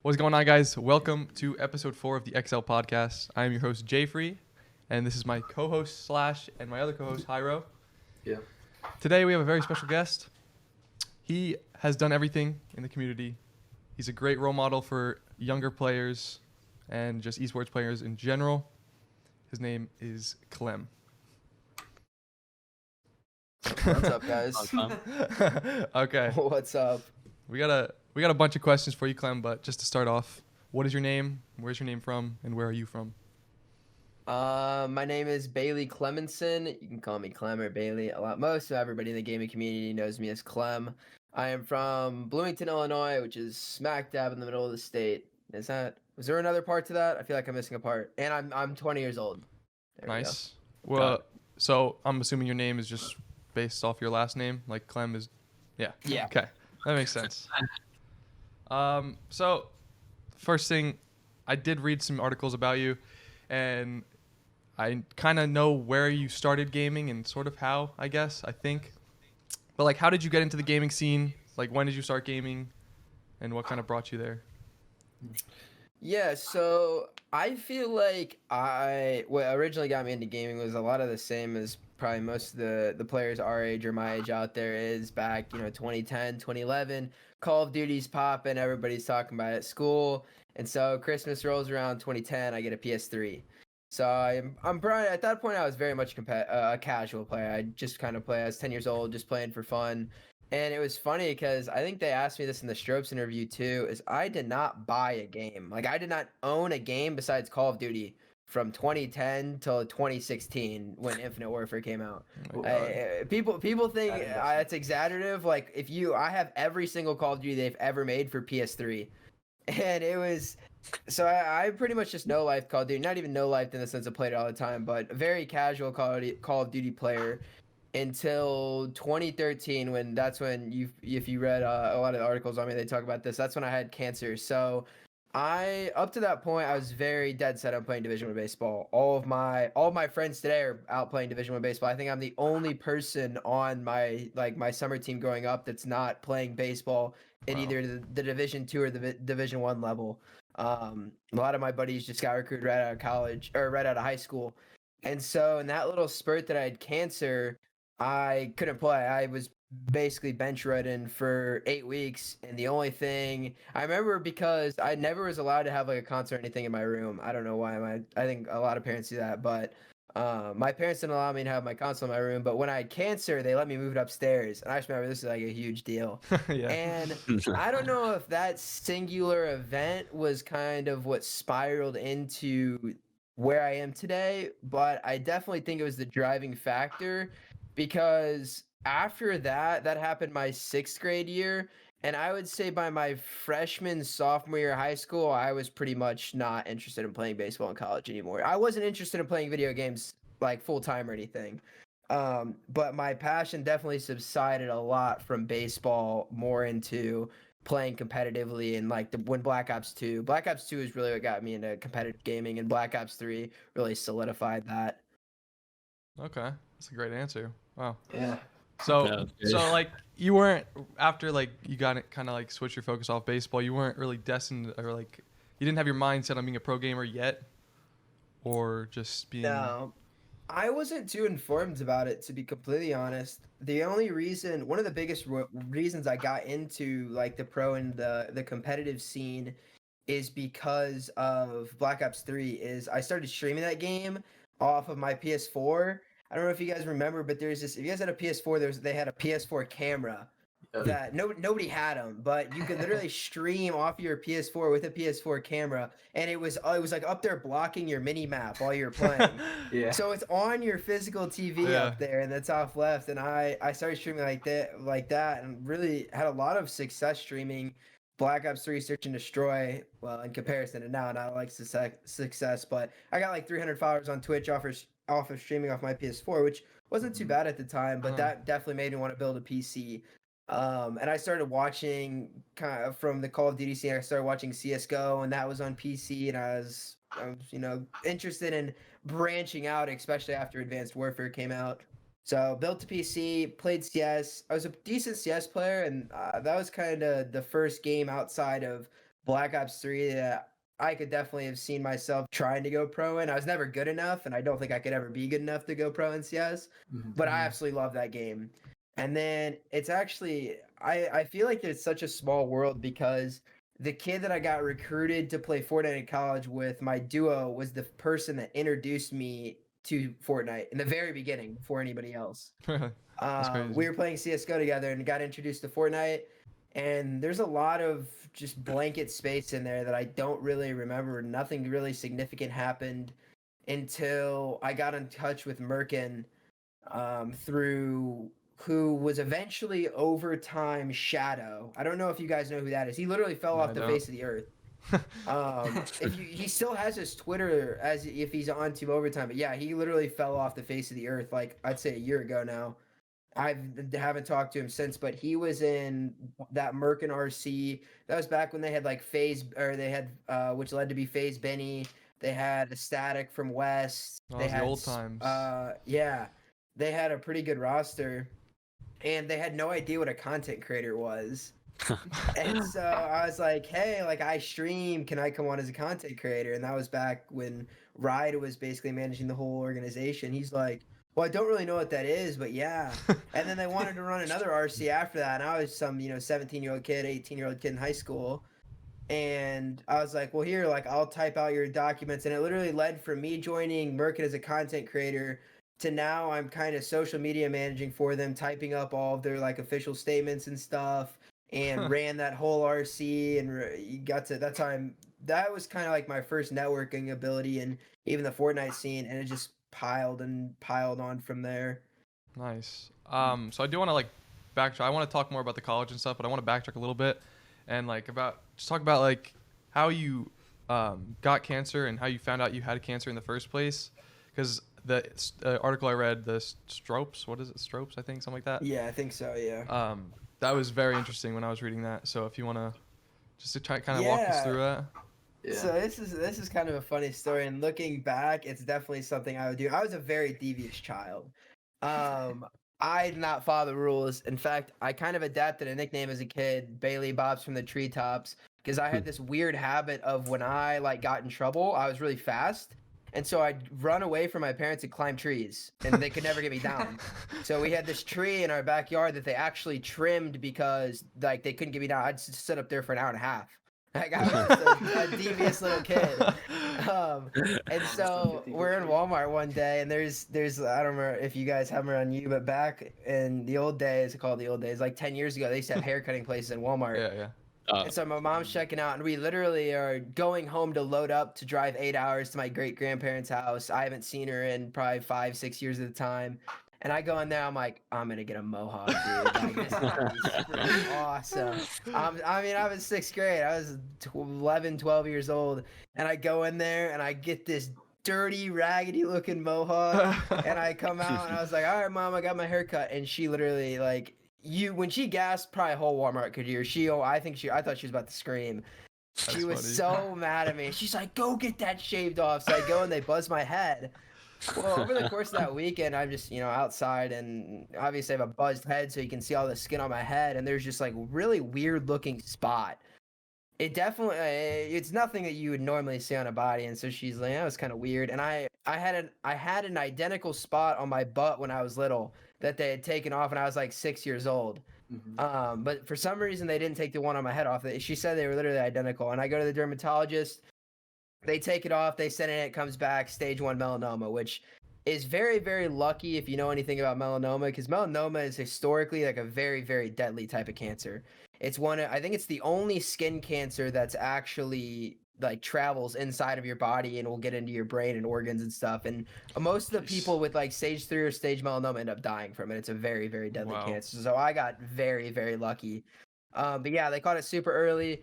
What's going on, guys? Welcome to episode 4 of the XL podcast. I am your host, Jayfree, and this is my co-host Slash and my other co-host, Hyro. Yeah. Today we have a very special guest. He has done everything in the community. He's a great role model for younger players and just esports players in general. His name is Klemm. What's up, guys? Okay. What's up? We got a bunch of questions for you, Klemm, but just to start off, what is your name? Where's your name from? And where are you from? My name is Bailey Clemenson. You can call me Clem or Bailey. Most of everybody in the gaming community knows me as Clem. I am from Bloomington, Illinois, which is smack dab in the middle of the state. Was there another part to that? I feel like I'm missing a part. And I'm 20 years old. There Nice. Well, so I'm assuming your name is just based off your last name, like Klemm is. Yeah. Yeah. Okay, that makes sense. So first thing, I did read some articles about you, and I kind of know where you started gaming and sort of how, I think. But like, how did you get into the gaming scene? Like, when did you start gaming, and what kind of brought you there? Yeah, so I feel like what originally got me into gaming was a lot of the same as probably most of the players our age or my age out there is back, 2010, 2011. Call of Duty's popping, everybody's talking about it at school. And so Christmas rolls around 2010, I get a PS3. So I'm probably at that point I was very much a casual player. I just kind of play. I was 10 years old, just playing for fun. And it was funny because I think they asked me this in the Stropes interview too, is I did not buy a game. Like, I did not own a game besides Call of Duty from 2010 till 2016 when Infinite Warfare came out. Oh my God. People think that's exaggerative. Like, I have every single Call of Duty they've ever made for PS3. And it was, so I pretty much just no-life Call of Duty. Not even no-life in the sense of played it all the time, but a very casual Call of Duty player until 2013, that's when if you read a lot of the articles on me, they talk about this. That's when I had cancer. So up to that point, I was very dead set on playing Division 1 baseball. All of my friends today are out playing Division 1 baseball. I think I'm the only person on my summer team growing up that's not playing baseball at either the Division 2 or the Division 1 level. A lot of my buddies just got recruited right out of college or right out of high school. And so in that little spurt that I had cancer, I couldn't play. I was basically bench ridden for 8 weeks, and the only thing I remember, because I never was allowed to have like a console or anything in my room. I don't know why. I think a lot of parents do that, but my parents didn't allow me to have my console in my room. But when I had cancer, they let me move it upstairs, and I just remember this is like a huge deal. Yeah. And I don't know if that singular event was kind of what spiraled into where I am today, but I definitely think it was the driving factor. Because after that happened my 6th grade year, and I would say by my sophomore year of high school, I was pretty much not interested in playing baseball in college anymore. I wasn't interested in playing video games like full time or anything. But my passion definitely subsided a lot from baseball more into playing competitively, and like when Black Ops 2 is really what got me into competitive gaming, and Black Ops 3 really solidified that. Okay, that's a great answer. Wow. Yeah. So like, you weren't, after like you got it, kind of like switch your focus off baseball, you weren't really destined, or like you didn't have your mind set on being a pro gamer yet, or just being. No, I wasn't too informed about it, to be completely honest. One of the biggest reasons I got into like the pro and the competitive scene is because of Black Ops 3. Is I started streaming that game off of my PS4. I don't know if you guys remember, but there's this. If you guys had a PS4, they had a PS4 camera that nobody had them, but you could literally stream off your PS4 with a PS4 camera, and it was like up there blocking your mini map while you're playing. Yeah. So it's on your physical TV up there in the top left, and I started streaming like that, and really had a lot of success streaming Black Ops 3 Search and Destroy. Well, in comparison to now, not like success, but I got like 300 followers on Twitch off of streaming off my PS4, which wasn't too bad at the time, but that definitely made me want to build a PC. And I started watching kind of from the Call of Duty scene. I started watching CS:GO, and that was on PC, and I was interested in branching out, especially after Advanced Warfare came out. So built a PC, played CS. I was a decent CS player, and that was kind of the first game outside of Black Ops 3 that I could definitely have seen myself trying to go pro in. I was never good enough, and I don't think I could ever be good enough to go pro in CS. But I absolutely love that game. And then it's actually I feel like it's such a small world because the kid that I got recruited to play Fortnite in college with, my duo, was the person that introduced me to Fortnite in the very beginning before anybody else. That's crazy. We were playing CS:GO together and got introduced to Fortnite. And there's a lot of just blanket space in there that I don't really remember. Nothing really significant happened until I got in touch with Merkin through who was eventually Overtime Shadow. I don't know if you guys know who that is. He literally fell No, off I the don't. face of the earth. He still has his Twitter as if he's on Team Overtime, but yeah, he literally fell off the face of the earth like I'd say a year ago now. I haven't talked to him since, but he was in that Merkin RC. That was back when they had like Phase, or they had which led to be Phase Benny. They had a Static from West. Oh, They those are the had old times. yeah, they had a pretty good roster, and they had no idea what a content creator was. And so I was like, hey, like I stream, can I come on as a content creator? And that was back when Ride was basically managing the whole organization. He's like, well, I don't really know what that is, but yeah. And then they wanted to run another RC after that. And I was some, 17-year-old kid, 18-year-old kid in high school. And I was like, well, here, like I'll type out your documents. And it literally led from me joining Merkin as a content creator to now I'm kind of social media managing for them, typing up all of their like official statements and stuff, and ran that whole RC. And you got to that was kind of like my first networking ability and even the Fortnite scene, and it just piled and piled on from there. Nice. So I do want to like backtrack. I want to talk more about the college and stuff, but I want to backtrack a little bit and like just talk about like how you got cancer and how you found out you had cancer in the first place. Because the article I read, the Stropes, what is it? Stropes, I think, something like that. Yeah, I think so. Yeah. That was very interesting when I was reading that. So if you want to just to try kind of walk us through that. Yeah. So this is kind of a funny story, and looking back, it's definitely something I would do. I was a very devious child. I did not follow the rules. In fact, I kind of adapted a nickname as a kid, Bailey Bobs from the Treetops, because I had this weird habit of when I like got in trouble, I was really fast. And so I'd run away from my parents and climb trees, and they could never get me down. So we had this tree in our backyard that they actually trimmed because like they couldn't get me down. I'd sit up there for an hour and a half. Like I was just a devious little kid. And so we're in Walmart one day, and there's I don't remember if you guys have them around you, but back in the old days, called the old days, like 10 years ago, they used to have haircutting places in Walmart. Yeah. And so my mom's checking out, and we literally are going home to load up to drive 8 hours to my great-grandparents' house. I haven't seen her in probably 5-6 years at the time. And I go in there, I'm like, I'm going to get a mohawk, dude. Like, this is gonna be awesome. I was 6th grade. I was 11, 12 years old. And I go in there, and I get this dirty, raggedy-looking mohawk. And I come out, and I was like, all right, Mom, I got my hair cut. And she literally, like... when she gasped, probably a whole Walmart could hear. I thought she was about to scream. She was so mad at me. She's like, go get that shaved off. So I go and they buzz my head. Well, over the course of that weekend, I'm just, outside, and obviously I have a buzzed head so you can see all the skin on my head, and there's just like really weird looking spot. It definitely, it's nothing that you would normally see on a body. And so she's like, that was kind of weird. And I had an identical spot on my butt when I was little that they had taken off when I was like 6 years old. Mm-hmm. But for some reason they didn't take the one on my head off. She said they were literally identical. And I go to the dermatologist, they take it off, they send it in, it comes back, stage 1 melanoma, which is very, very lucky if you know anything about melanoma, because melanoma is historically like a very, very deadly type of cancer. It's I think it's the only skin cancer that's actually like travels inside of your body and will get into your brain and organs and stuff. And most of the people with like stage 3 or stage melanoma end up dying from it. It's a very, very deadly cancer. So I got very, very lucky. But yeah, they caught it super early.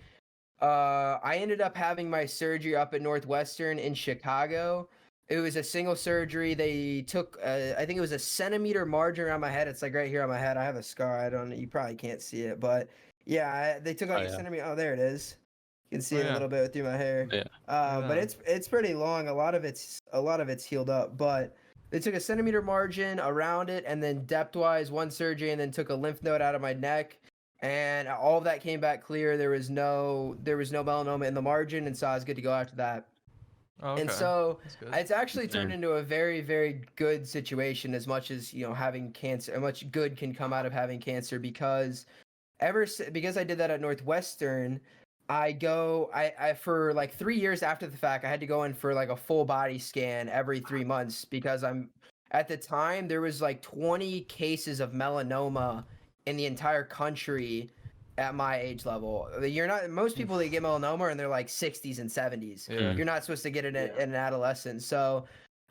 I ended up having my surgery up at Northwestern in Chicago. It was a single surgery. They took, I think it was a centimeter margin around my head. It's like right here on my head. I have a scar. You probably can't see it, but yeah, they took out a centimeter. Oh, there it is. You can see it a little bit through my hair. Yeah. But it's pretty long. A lot of it's healed up, but they took a centimeter margin around it, and then depth-wise, one surgery, and then took a lymph node out of my neck. and all of that came back clear. There was no melanoma in the margin, and so I was good to go after that. Oh, And okay. so That's good. it's actually turned Yeah. into a very, very good situation, as much as having cancer, how much good can come out of having cancer, because because I did that at Northwestern, I for like 3 years after the fact, I had to go in for like a full body scan every 3 months, because at the time there was like 20 cases of melanoma in the entire country at my age level. You're not Most people, they get melanoma are in their like 60s and 70s. Yeah. You're not supposed to get it in an adolescent. So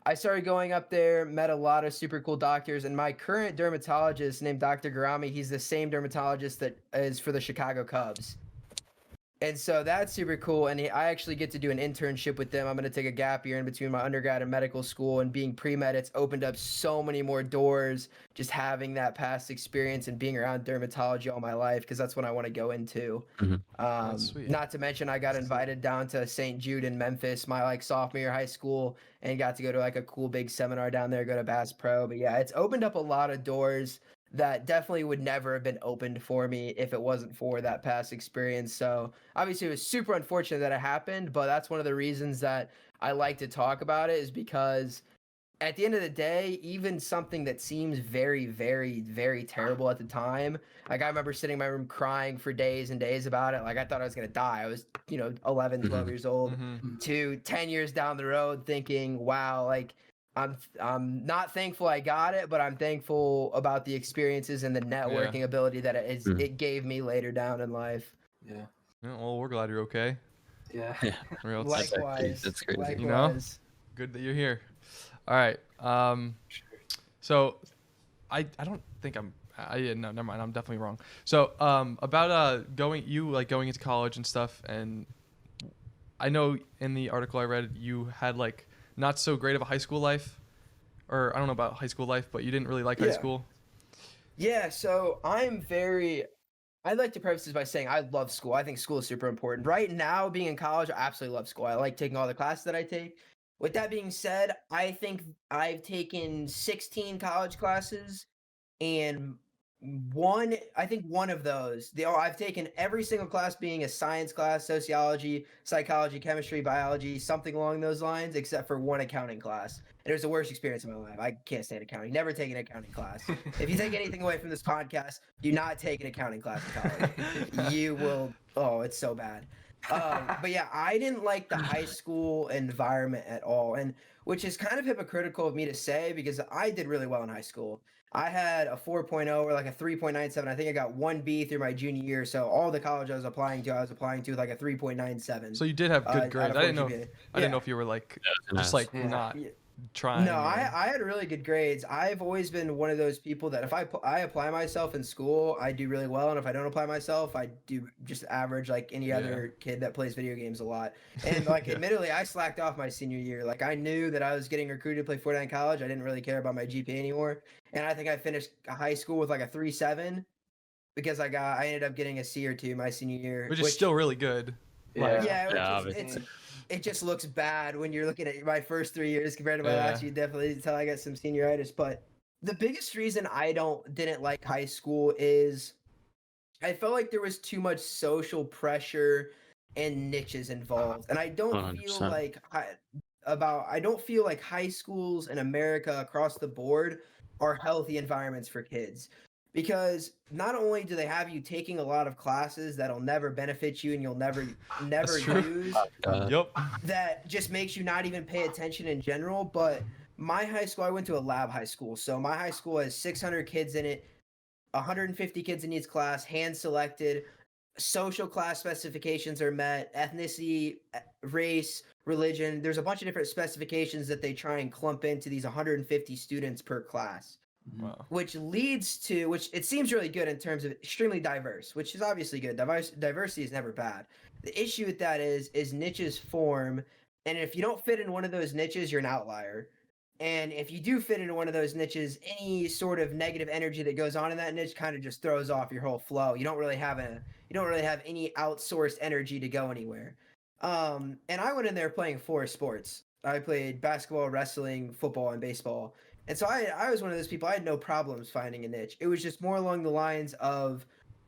I started going up there, met a lot of super cool doctors, and my current dermatologist named Dr. Garami, he's the same dermatologist that is for the Chicago Cubs. And so that's super cool. And I actually get to do an internship with them. I'm going to take a gap year in between my undergrad and medical school, and being pre-med, it's opened up so many more doors just having that past experience and being around dermatology all my life, because that's what I want to go into. That's sweet. Not to mention, I got invited down to St. Jude in Memphis my like sophomore year of high school, and got to go to like a cool big seminar down there, go to Bass Pro. But yeah, it's opened up a lot of doors that definitely would never have been opened for me if it wasn't for that past experience. So obviously it was super unfortunate that it happened, but that's one of the reasons that I like to talk about it, is because at the end of the day, even something that seems very, very, very terrible at the time, like I remember sitting in my room crying for days and days about it. Like I thought I was going to die. I was, 11, 12 years old, to 10 years down the road thinking, wow, like I'm not thankful I got it, but I'm thankful about the experiences and the networking ability that it gave me later down in life. Yeah. Yeah, well, we're glad you're okay. Yeah. Real Likewise. That's crazy. Likewise. You know? Good that you're here. All right. So I don't think no, never mind. I'm definitely wrong. So about going into college and stuff, and I know in the article I read you had like not so great of a high school life, or I don't know about high school life, but you didn't really like high school. Yeah, so I'd like to preface this by saying I love school. I think school is super important. Right now, being in college, I absolutely love school. I like taking all the classes that I take. With that being said, I think I've taken 16 college classes, and one of those, I've taken every single class being a science class, sociology, psychology, chemistry, biology, something along those lines, except for one accounting class. And it was the worst experience of my life. I can't stand accounting. Never take an accounting class. If you take anything away from this podcast, do not take an accounting class in college. You will. Oh, it's so bad. But yeah, I didn't like the high school environment at all, and which is kind of hypocritical of me to say, because I did really well in high school. I had a 4.0 or like a 3.97. I think I got 1B through my junior year. So all the college I was applying to with like a 3.97. So you did have good grades. I didn't know. GPA. I didn't know if you were like just like not trying. No, I had really good grades. I've always been one of those people that if I apply myself in school, I do really well, and if I don't apply myself, I do just average, like any other kid that plays video games a lot. And like admittedly, I slacked off my senior year. Like I knew that I was getting recruited to play Fortnite in college. I didn't really care about my GPA anymore, and I think I finished high school with like a 3.7 because I ended up getting a C or 2 my senior year, which is still really good. It just looks bad when you're looking at my first 3 years compared to my last year. Definitely until I got some senioritis. But the biggest reason I didn't like high school is I felt like there was too much social pressure and niches involved, and I don't 100%. feel like I don't feel like high schools in America across the board are healthy environments for kids. Because not only do they have you taking a lot of classes that'll never benefit you and you'll never use, that just makes you not even pay attention in general, but my high school, I went to a lab high school. So my high school has 600 kids in it, 150 kids in each class, hand selected, social class specifications are met, ethnicity, race, religion. There's a bunch of different specifications that they try and clump into these 150 students per class. Wow. Which it seems really good in terms of extremely diverse, which is obviously good. Diversity is never bad. The issue with that is niches form, and if you don't fit in one of those niches, you're an outlier. And if you do fit into one of those niches, any sort of negative energy that goes on in that niche kind of just throws off your whole flow. You don't really have any outsourced energy to go anywhere. And I went in there playing 4 sports. I played basketball, wrestling, football, and baseball. And so I was one of those people, I had no problems finding a niche. It was just more along the lines of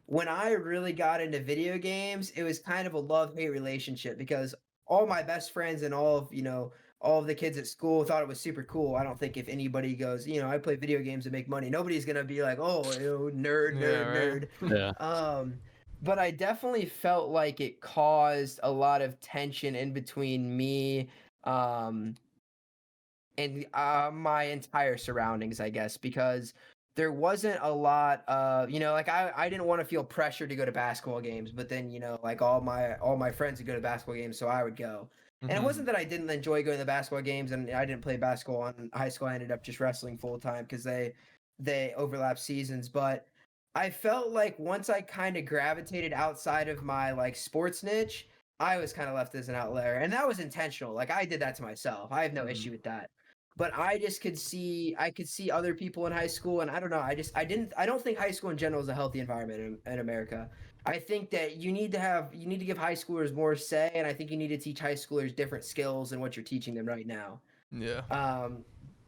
when I really got into video games, it was kind of a love-hate relationship because all my best friends and all of the kids at school thought it was super cool. I don't think if anybody goes, I play video games to make money, nobody's gonna be like, oh, nerd, Yeah, nerd, right. Yeah. nerd. But I definitely felt like it caused a lot of tension in between me, and my entire surroundings, I guess, because there wasn't a lot of, like I didn't want to feel pressure to go to basketball games, but then, like all my friends would go to basketball games, so I would go. And it Mhm. wasn't that I didn't enjoy going to basketball games and I didn't play basketball in high school. I ended up just wrestling full time because they overlap seasons. But I felt like once I kind of gravitated outside of my like sports niche, I was kind of left as an outlier. And that was intentional. Like I did that to myself. I have no issue with that. But I just I could see other people in high school, and I don't know. I don't think high school in general is a healthy environment in America. I think that you need to give high schoolers more say, and I think you need to teach high schoolers different skills than what you're teaching them right now. Yeah.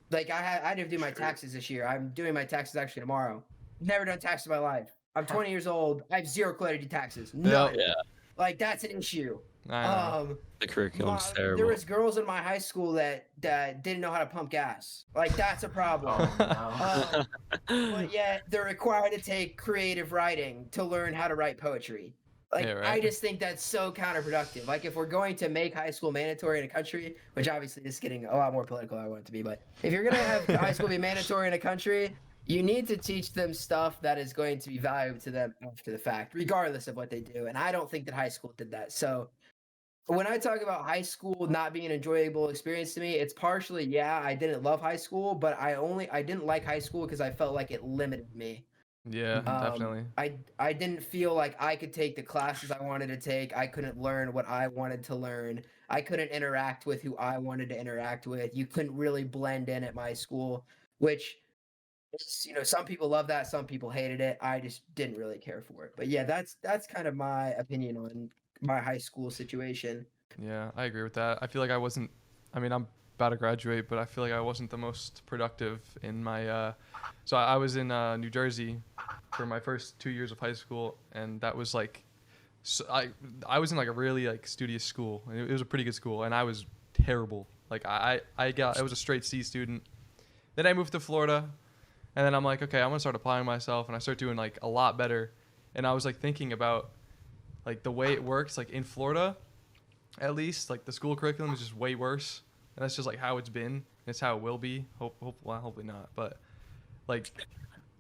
Like I didn't do my taxes this year. I'm doing my taxes actually tomorrow. Never done taxes in my life. I'm 20 years old. I have zero clue how to do taxes. None. Yeah. Like that's an issue. I know. The curriculum's There terrible. was girls in my high school that didn't know how to pump gas. Like that's a problem. Oh, no. But yet they're required to take creative writing to learn how to write poetry. Like Yeah, right. I just think that's so counterproductive. Like if we're going to make high school mandatory in a country, which obviously is getting a lot more political than I want it to be, but if you're gonna have high school be mandatory in a country, you need to teach them stuff that is going to be valuable to them after the fact, regardless of what they do. And I don't think that high school did that. So when I talk about high school not being an enjoyable experience to me, it's partially, yeah, I didn't love high school, but I didn't like high school because I felt like it limited me. Yeah, definitely. I didn't feel like I could take the classes I wanted to take. I couldn't learn what I wanted to learn. I couldn't interact with who I wanted to interact with. You couldn't really blend in at my school, which is, some people love that, some people hated it. I just didn't really care for it. But yeah, that's kind of my opinion on my high school situation. Yeah, I agree with that. I feel like I'm about to graduate, but I feel like I wasn't the most productive in my, so I was in New Jersey for my first 2 years of high school, and that was like, so I was in like a really like studious school. It was a pretty good school, and I was terrible. Like I was a straight C student. Then I moved to Florida, and then I'm like, okay, I'm gonna start applying myself, and I start doing like a lot better. And I was like thinking about like the way it works, like in Florida, at least, like the school curriculum is just way worse, and that's just like how it's been. It's how it will be. Hopefully not, but like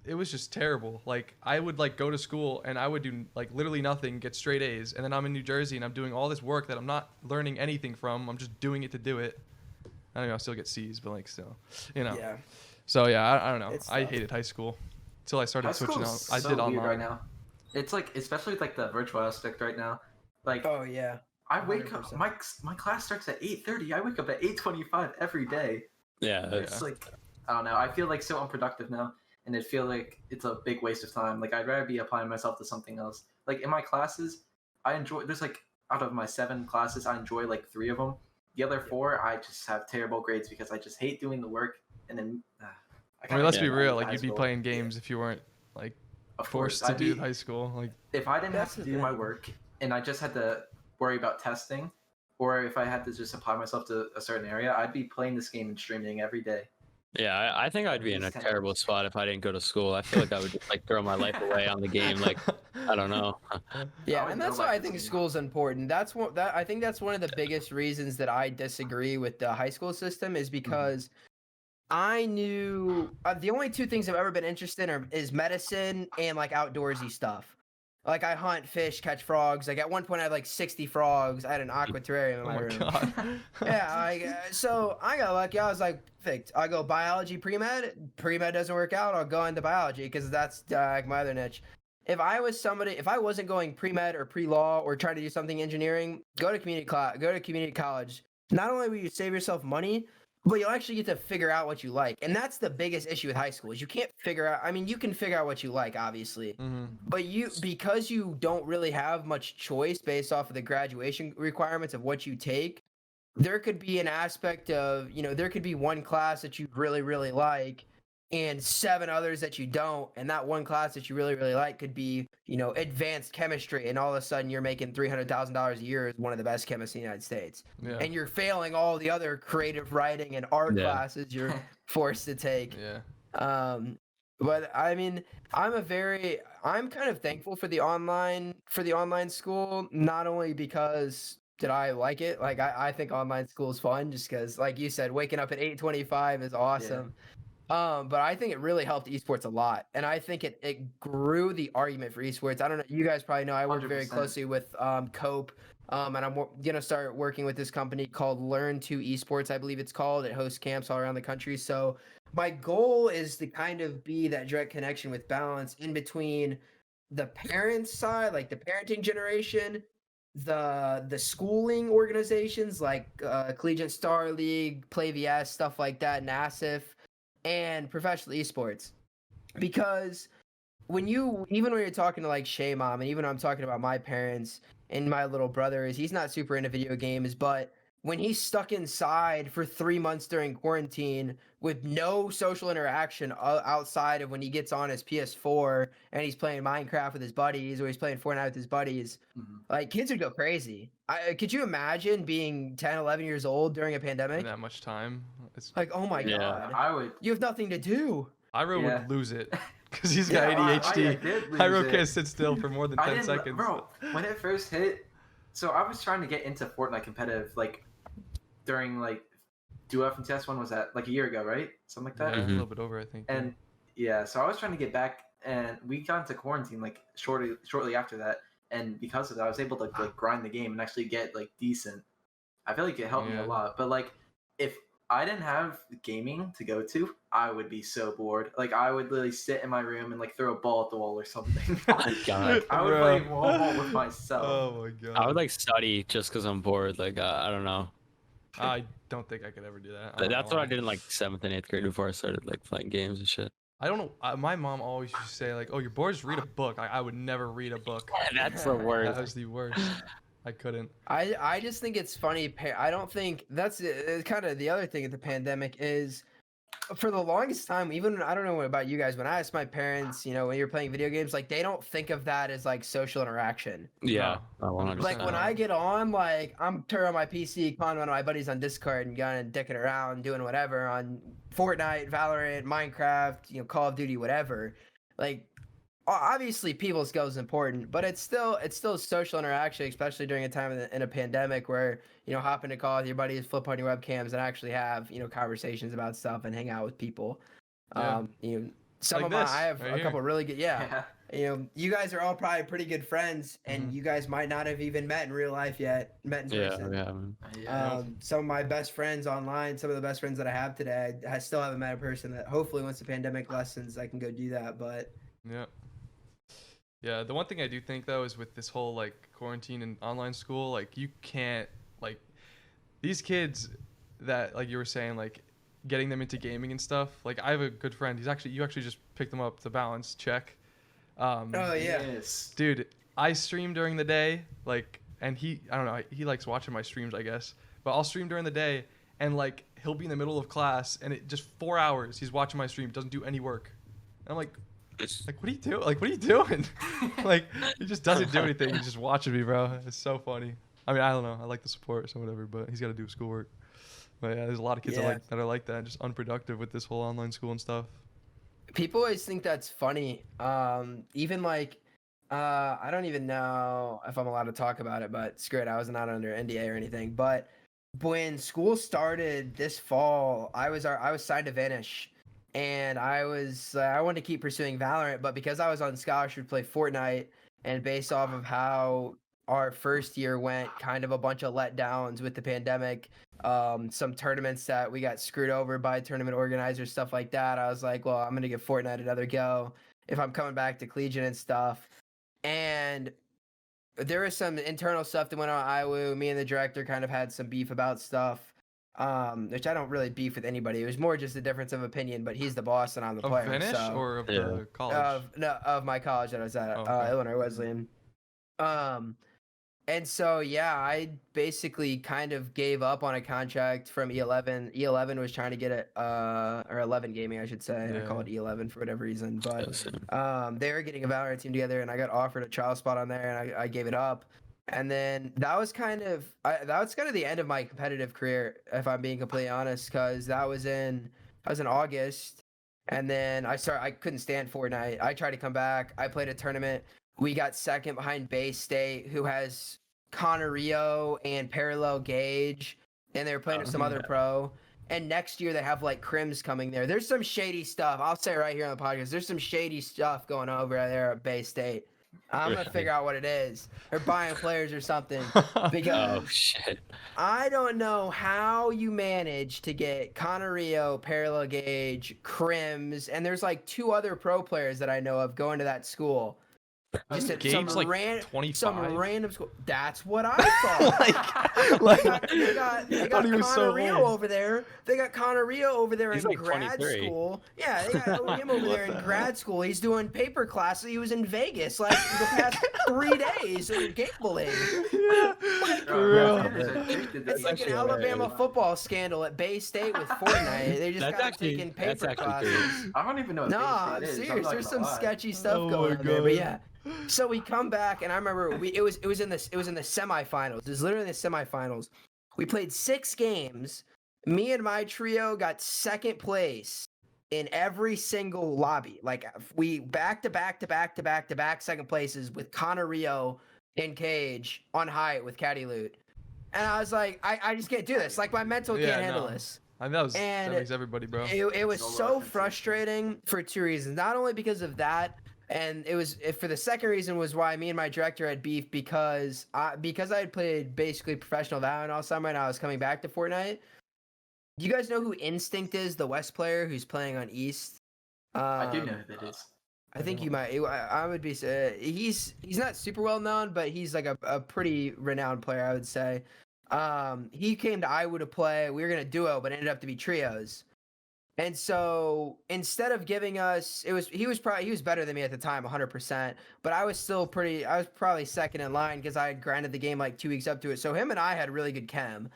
it was just terrible. Like I would like go to school and I would do like literally nothing, get straight A's, and then I'm in New Jersey and I'm doing all this work that I'm not learning anything from. I'm just doing it to do it. I don't know. I still get C's, but like still, Yeah. So yeah, I don't know. It's I tough. hated high school until I started High switching school is out. I so did weird online. right now. It's like, especially with like the virtual aspect right now. Like Oh yeah. I wake up, 100%. my class starts at 8:30. I wake up at 8:25 every day. Yeah. It's like, I don't know. I feel like so unproductive now, and it feel like it's a big waste of time. Like I'd rather be applying myself to something else. Like in my classes, I enjoy. There's like out of my 7 classes, I enjoy like 3 of them. The other 4, I just have terrible grades because I just hate doing the work. And then I mean, let's Yeah. be real. Like high you'd be school. playing games if you weren't like Of forced course, to do high school. Like if I didn't That's have the to do my thing. work and I just had to worry about testing, or if I had to just apply myself to a certain area, I'd be playing this game and streaming every day. Yeah, I think I'd be in a These 10 terrible hours. spot if I didn't go to school. I feel like I would just like throw my life away on the game. Like I don't know. Yeah, would and go that's back why I to think school. school's important. I think that's one of the biggest reasons that I disagree with the high school system is because I knew the only 2 things I've ever been interested in is medicine and like outdoorsy stuff. Like I hunt, fish, catch frogs. Like at one point I had like 60 frogs. I had an aqua terrarium in oh my my room. god. Yeah, so I got lucky. I was like, perfect. I go biology, pre-med. Pre-med doesn't work out. I'll go into biology because that's like my other niche. If I wasn't going pre-med or pre-law or trying to do something engineering, go to community college. Not only will you save yourself money, but you'll actually get to figure out what you like. And that's the biggest issue with high school is you can't figure out. I mean, you can figure out what you like, obviously. But because you don't really have much choice based off of the graduation requirements of what you take, there could be an aspect of, there could be one class that you really, really like and 7 others that you don't, and that one class that you really, really like could be, advanced chemistry, and all of a sudden you're making $300,000 a year as one of the best chemists in the United States. Yeah. And you're failing all the other creative writing and art Yeah. classes you're forced to take. Yeah. But I mean, I'm kind of thankful for the online school, not only because did I like it, like I think online school is fun just because, like you said, waking up at 8:25 is awesome. But I think it really helped esports a lot, and I think it grew the argument for esports. I don't know, you guys probably know I work very 100%. closely with Cope, and I'm gonna start working with this company called Learn to Esports, I believe it's called. It hosts camps all around the country. So my goal is to kind of be that direct connection with balance in between the parents side, like the parenting generation, the schooling organizations like Collegiate Star League, Play VS, stuff like that, NASIF, and professional esports. Because when you're talking to like Shay Mom, and even when I'm talking about my parents and my little brother, he's not super into video games, but when he's stuck inside for 3 months during quarantine with no social interaction outside of when he gets on his PS4 and he's playing Minecraft with his buddies, or he's playing Fortnite with his buddies, like, kids would go crazy. Could you imagine being 10, 11 years old during a pandemic? That much time. It's Like, oh my God. I would. You have nothing to do. Iro Yeah. would lose it because he's got Yeah, I ADHD. did lose Iro it. can't sit still for more than 10 seconds. Bro, when it first hit, so I was trying to get into Fortnite competitive, like, during, like, Duo and TS1 was that, like, a year ago, right? Something like that? Yeah, a little bit over, I think. And, yeah, so I was trying to get back, and we got into quarantine, like, shortly after that, and because of that, I was able to, like, grind the game and actually get, like, decent. I feel like it helped me a lot, but, like, if I didn't have gaming to go to, I would be so bored. Like, I would literally sit in my room and, like, throw a ball at the wall or something. Oh my God. I would play wall ball with myself. Oh my God. I would like study just because I'm bored. Like I don't know. I don't think I could ever do that. That's what I did in like 7th and 8th grade before I started like playing games and shit. I don't know. My mom always used to say like, "Oh, you're bored. Just read a book." I would never read a book. That's the That worst. was the worst. I couldn't. I just think it's funny. I don't think that's kind of the other thing of the pandemic is, for the longest time, even I don't know about you guys, when I asked my parents, when you're playing video games, like, they don't think of that as like social interaction. Yeah, 100%. Like, when I get on, like, I'm turning on my PC, calling one of my buddies on Discord and going and dicking around, doing whatever on Fortnite, Valorant, Minecraft, Call of Duty, whatever. Like, obviously people skill is important, but it's still social interaction, especially during a time in a pandemic where hop into call with your buddies, flip on your webcams, and actually have conversations about stuff and hang out with people. Yeah. Some Like of this, I have right a here. couple really good you guys are all probably pretty good friends, and you guys might not have even met in real life yet, met in person. Yeah. Some of my best friends online, some of the best friends that I have today, I still haven't met in person. That hopefully once the pandemic lessens, I can go do that. But Yeah, the one thing I do think though is with this whole like quarantine and online school, like, you can't, like, these kids that, like you were saying, like, getting them into gaming and stuff. Like, I have a good friend. You actually just picked him up to balance check. oh yeah, Yes. Dude, I stream during the day, like, and I don't know, he likes watching my streams, I guess. But I'll stream during the day, and like, he'll be in the middle of class, and it just 4 hours he's watching my stream, doesn't do any work. And I'm like, what are you doing? Like, what are you doing? Like, he just doesn't do anything. He's just watching me, bro. It's so funny. I mean, I don't know. I like the support, so whatever. But he's got to do schoolwork. But yeah, there's a lot of kids that are like that, just unproductive with this whole online school and stuff. people always think that's funny. Even like, I don't even know if I'm allowed to talk about it, but screw it. I was not under NDA or anything. But when school started this fall, I was signed to Vanish, and I wanted to keep pursuing Valorant, but because I was on scholarship to play Fortnite, and based off of how our first year went, kind of a bunch of letdowns with the pandemic, some tournaments that we got screwed over by tournament organizers, stuff like that. I was like, well, I'm gonna give Fortnite another go if I'm coming back to Collegiate and stuff. And there was some internal stuff that went on at IWU. Me and the director kind of had some beef about stuff, which I don't really beef with anybody. It was more just a difference of opinion, but he's the boss and I'm the player. Of Vanish so, or of the college? of my college that I was at, Oh, okay. Illinois Wesleyan. And so, yeah, I basically kind of gave up on a contract from E11. E11 was trying to get it, or 11 Gaming, I should say. I call it E11 for whatever reason. But they were getting a Valorant team together, and I got offered a trial spot on there, and I gave it up. And then that was kind of the end of my competitive career, if I'm being completely honest, because that was in August. And then I couldn't stand Fortnite. I tried to come back. I played a tournament. We got second behind Bay State, who has Connor Rio and Parallel Gage, and they were playing with some other pro. And next year they have like Crims coming there. There's some shady stuff. I'll say right here on the podcast. There's some shady stuff going over there at Bay State. I'm gonna figure out what it is. They're buying players or something. Because oh shit! I don't know how you manage to get Connor Rio, Parallel Gage, Crims, and there's like 2 other pro players that I know of going to that school. Just at some like some 25? random school. That's what I thought. they got Connor Rio over there. They got Connor Rio over there in like grad 23. school. Yeah, they got him over there in grad school. He's doing paper classes. He was in Vegas like the past 3 days gambling. For real. It's like an Alabama football scandal at Bay State with Fortnite. They just got taking paper classes. I don't even know what No, Bay I'm State is. serious. There's some sketchy stuff Oh going my on there, but God. yeah. So we come back, and I remember it was in the semifinals. It was literally the semifinals. We played 6 games. Me and my trio got second place in every single lobby. Like we back to back second places with Connor Rio and Cage on height with Caddy Loot. And I was like, I just can't do this. Like my mental can't handle this. I know that makes everybody, bro. It was so frustrating for 2 reasons. Not only because of that, and for the second reason was why me and my director had beef because I had played basically professional Valorant all summer and I was coming back to Fortnite. Do you guys know who Instinct is, the West player who's playing on East? I do know who that is. I think you might. I would be. He's not super well known, but he's like a pretty renowned player, I would say. He came to Iowa to play. We were gonna duo, but ended up to be trios. And so instead of giving us, he was better than me at the time, 100%. But I was probably second in line because I had grinded the game like 2 weeks up to it. So him and I had really good chem.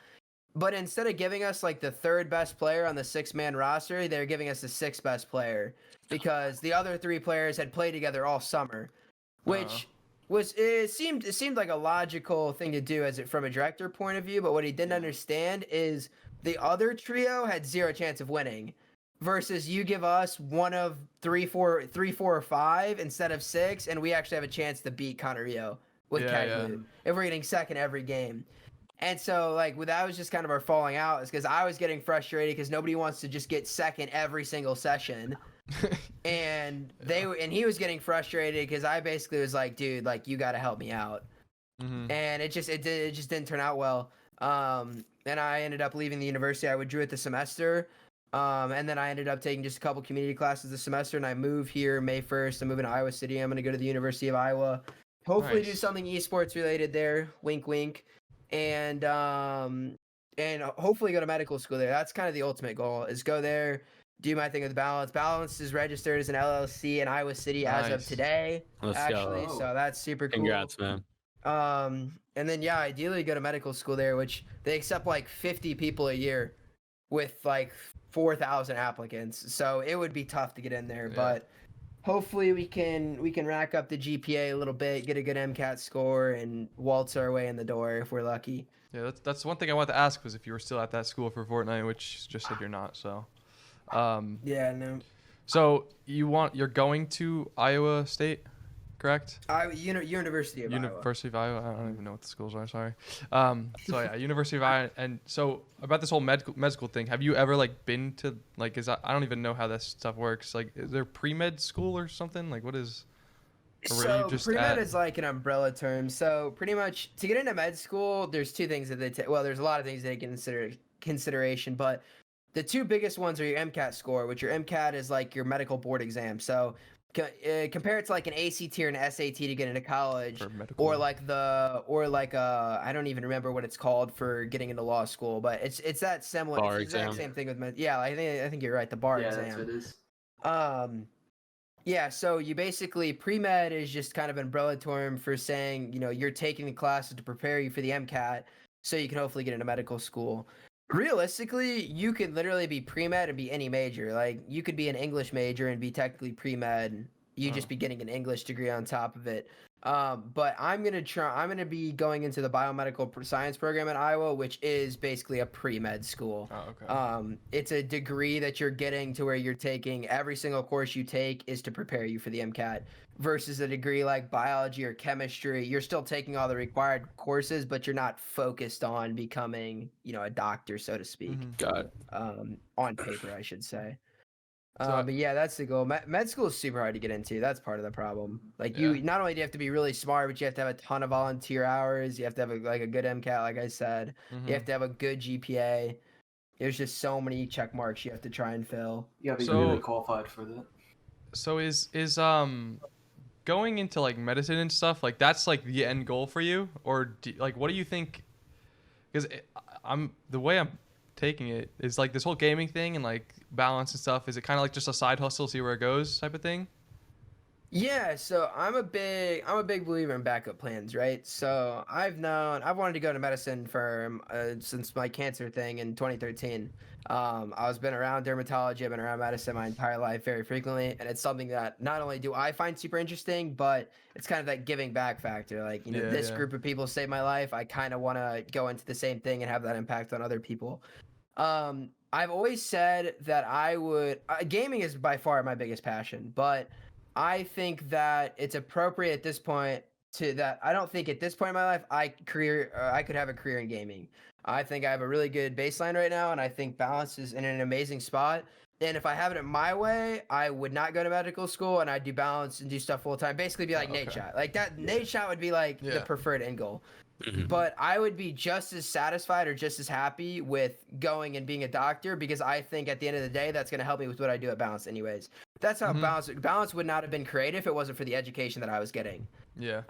But instead of giving us like the 3rd best player on the 6-man roster, they were giving us the 6th best player because the other 3 players had played together all summer, which it seemed like a logical thing to do from a director point of view. But what he didn't understand is the other trio had 0 chance of winning. Versus you give us one of 3, 4, or 5 instead of 6, and we actually have a chance to beat Connor Rio with Caddy if we're getting second every game. And so like that was just kind of our falling out, is because I was getting frustrated because nobody wants to just get second every single session, and he was getting frustrated because I basically was like, dude, like you got to help me out, and it just didn't turn out well. And I ended up leaving the university. I withdrew at the semester. And then I ended up taking just a couple community classes this semester, and I move here May 1st. I'm moving to Iowa City. I'm going to go to the University of Iowa. Hopefully do something esports related there. Wink, wink. And hopefully go to medical school there. That's kind of the ultimate goal, is go there, do my thing with Balance. Balance is registered as an LLC in Iowa City as of today. Let's actually, go. So that's super cool. Congrats, man. And then, yeah, ideally go to medical school there, which they accept like 50 people a year with like 4,000 applicants, so it would be tough to get in there. But hopefully we can rack up the GPA a little bit, get a good MCAT score, and waltz our way in the door if we're lucky. Yeah, that's one thing I wanted to ask, was if you were still at that school for Fortnite, which you just said you're not. So yeah, no. So you're going to Iowa State, correct? University of Iowa. University of Iowa. I don't even know what the schools are. Sorry. So yeah, University of Iowa. And so about this whole med school thing, have you ever like been to like? I don't even know how this stuff works. Like, is there pre-med school or something? Like, what is? So pre-med is like an umbrella term. So pretty much to get into med school, there's 2 things that there's a lot of things they consider consideration, but the 2 biggest ones are your MCAT score, which your MCAT is like your medical board exam. So compare it to like an ACT or an SAT to get into college, or I don't even remember what it's called for getting into law school, but it's that similar. Bar it's the exam. exact same thing with I think you're right. The bar exam. Yeah, that's what it is. Yeah, so you basically pre-med is just kind of an umbrella term for saying, you're taking the classes to prepare you for the MCAT so you can hopefully get into medical school. Realistically, you could literally be pre-med and be any major. Like you could be an English major and be technically pre-med. You just be getting an English degree on top of it. But I'm gonna be going into the biomedical science program at Iowa, which is basically a pre-med school. Oh, okay. It's a degree that you're getting to where you're taking every single course you take is to prepare you for the MCAT, versus a degree like biology or chemistry. You're still taking all the required courses, but you're not focused on becoming, a doctor, so to speak. Got it. On paper, I should say. So But yeah, that's the goal. Med school is super hard to get into. That's part of the problem. Like Yeah. you, not only do you have to be really smart, but you have to have a ton of volunteer hours. You have to have a good MCAT, like I said. mhm. You have to have a good GPA. There's just so many check marks you have to try and fill. You gotta be So- really qualified for that. So is going into like medicine and stuff like that's like the end goal for you, or like what do you think? Because I'm the way I'm taking it is like this whole gaming thing and like balance and stuff. Is it kind of like just a side hustle, see where it goes type of thing? Yeah, so I'm a big believer in backup plans, right? So I've wanted to go to medicine for since my cancer thing in 2013. I was been around dermatology, I've been around medicine my entire life very frequently, and it's something that not only do I find super interesting, but it's kind of that giving back factor. Like, Yeah, this yeah. group of people saved my life. I kind of want to go into the same thing and have that impact on other people. I've always said that I would. Gaming is by far my biggest passion, but I think that it's appropriate at this point I don't think at this point in my life I could have a career in gaming. I think I have a really good baseline right now, and I think balance is in an amazing spot. And if I have it my way, I would not go to medical school, and I'd do balance and do stuff full time. Basically, be like Nate okay. Shot. Like that, Nate Shot would be like the Yeah. preferred end goal. Mhm. But I would be just as satisfied or just as happy with going and being a doctor, because I think at the end of the day, that's going to help me with what I do at Balance anyways. That's how Mhm. Balance would not have been created if it wasn't for the education that I was getting. Yeah.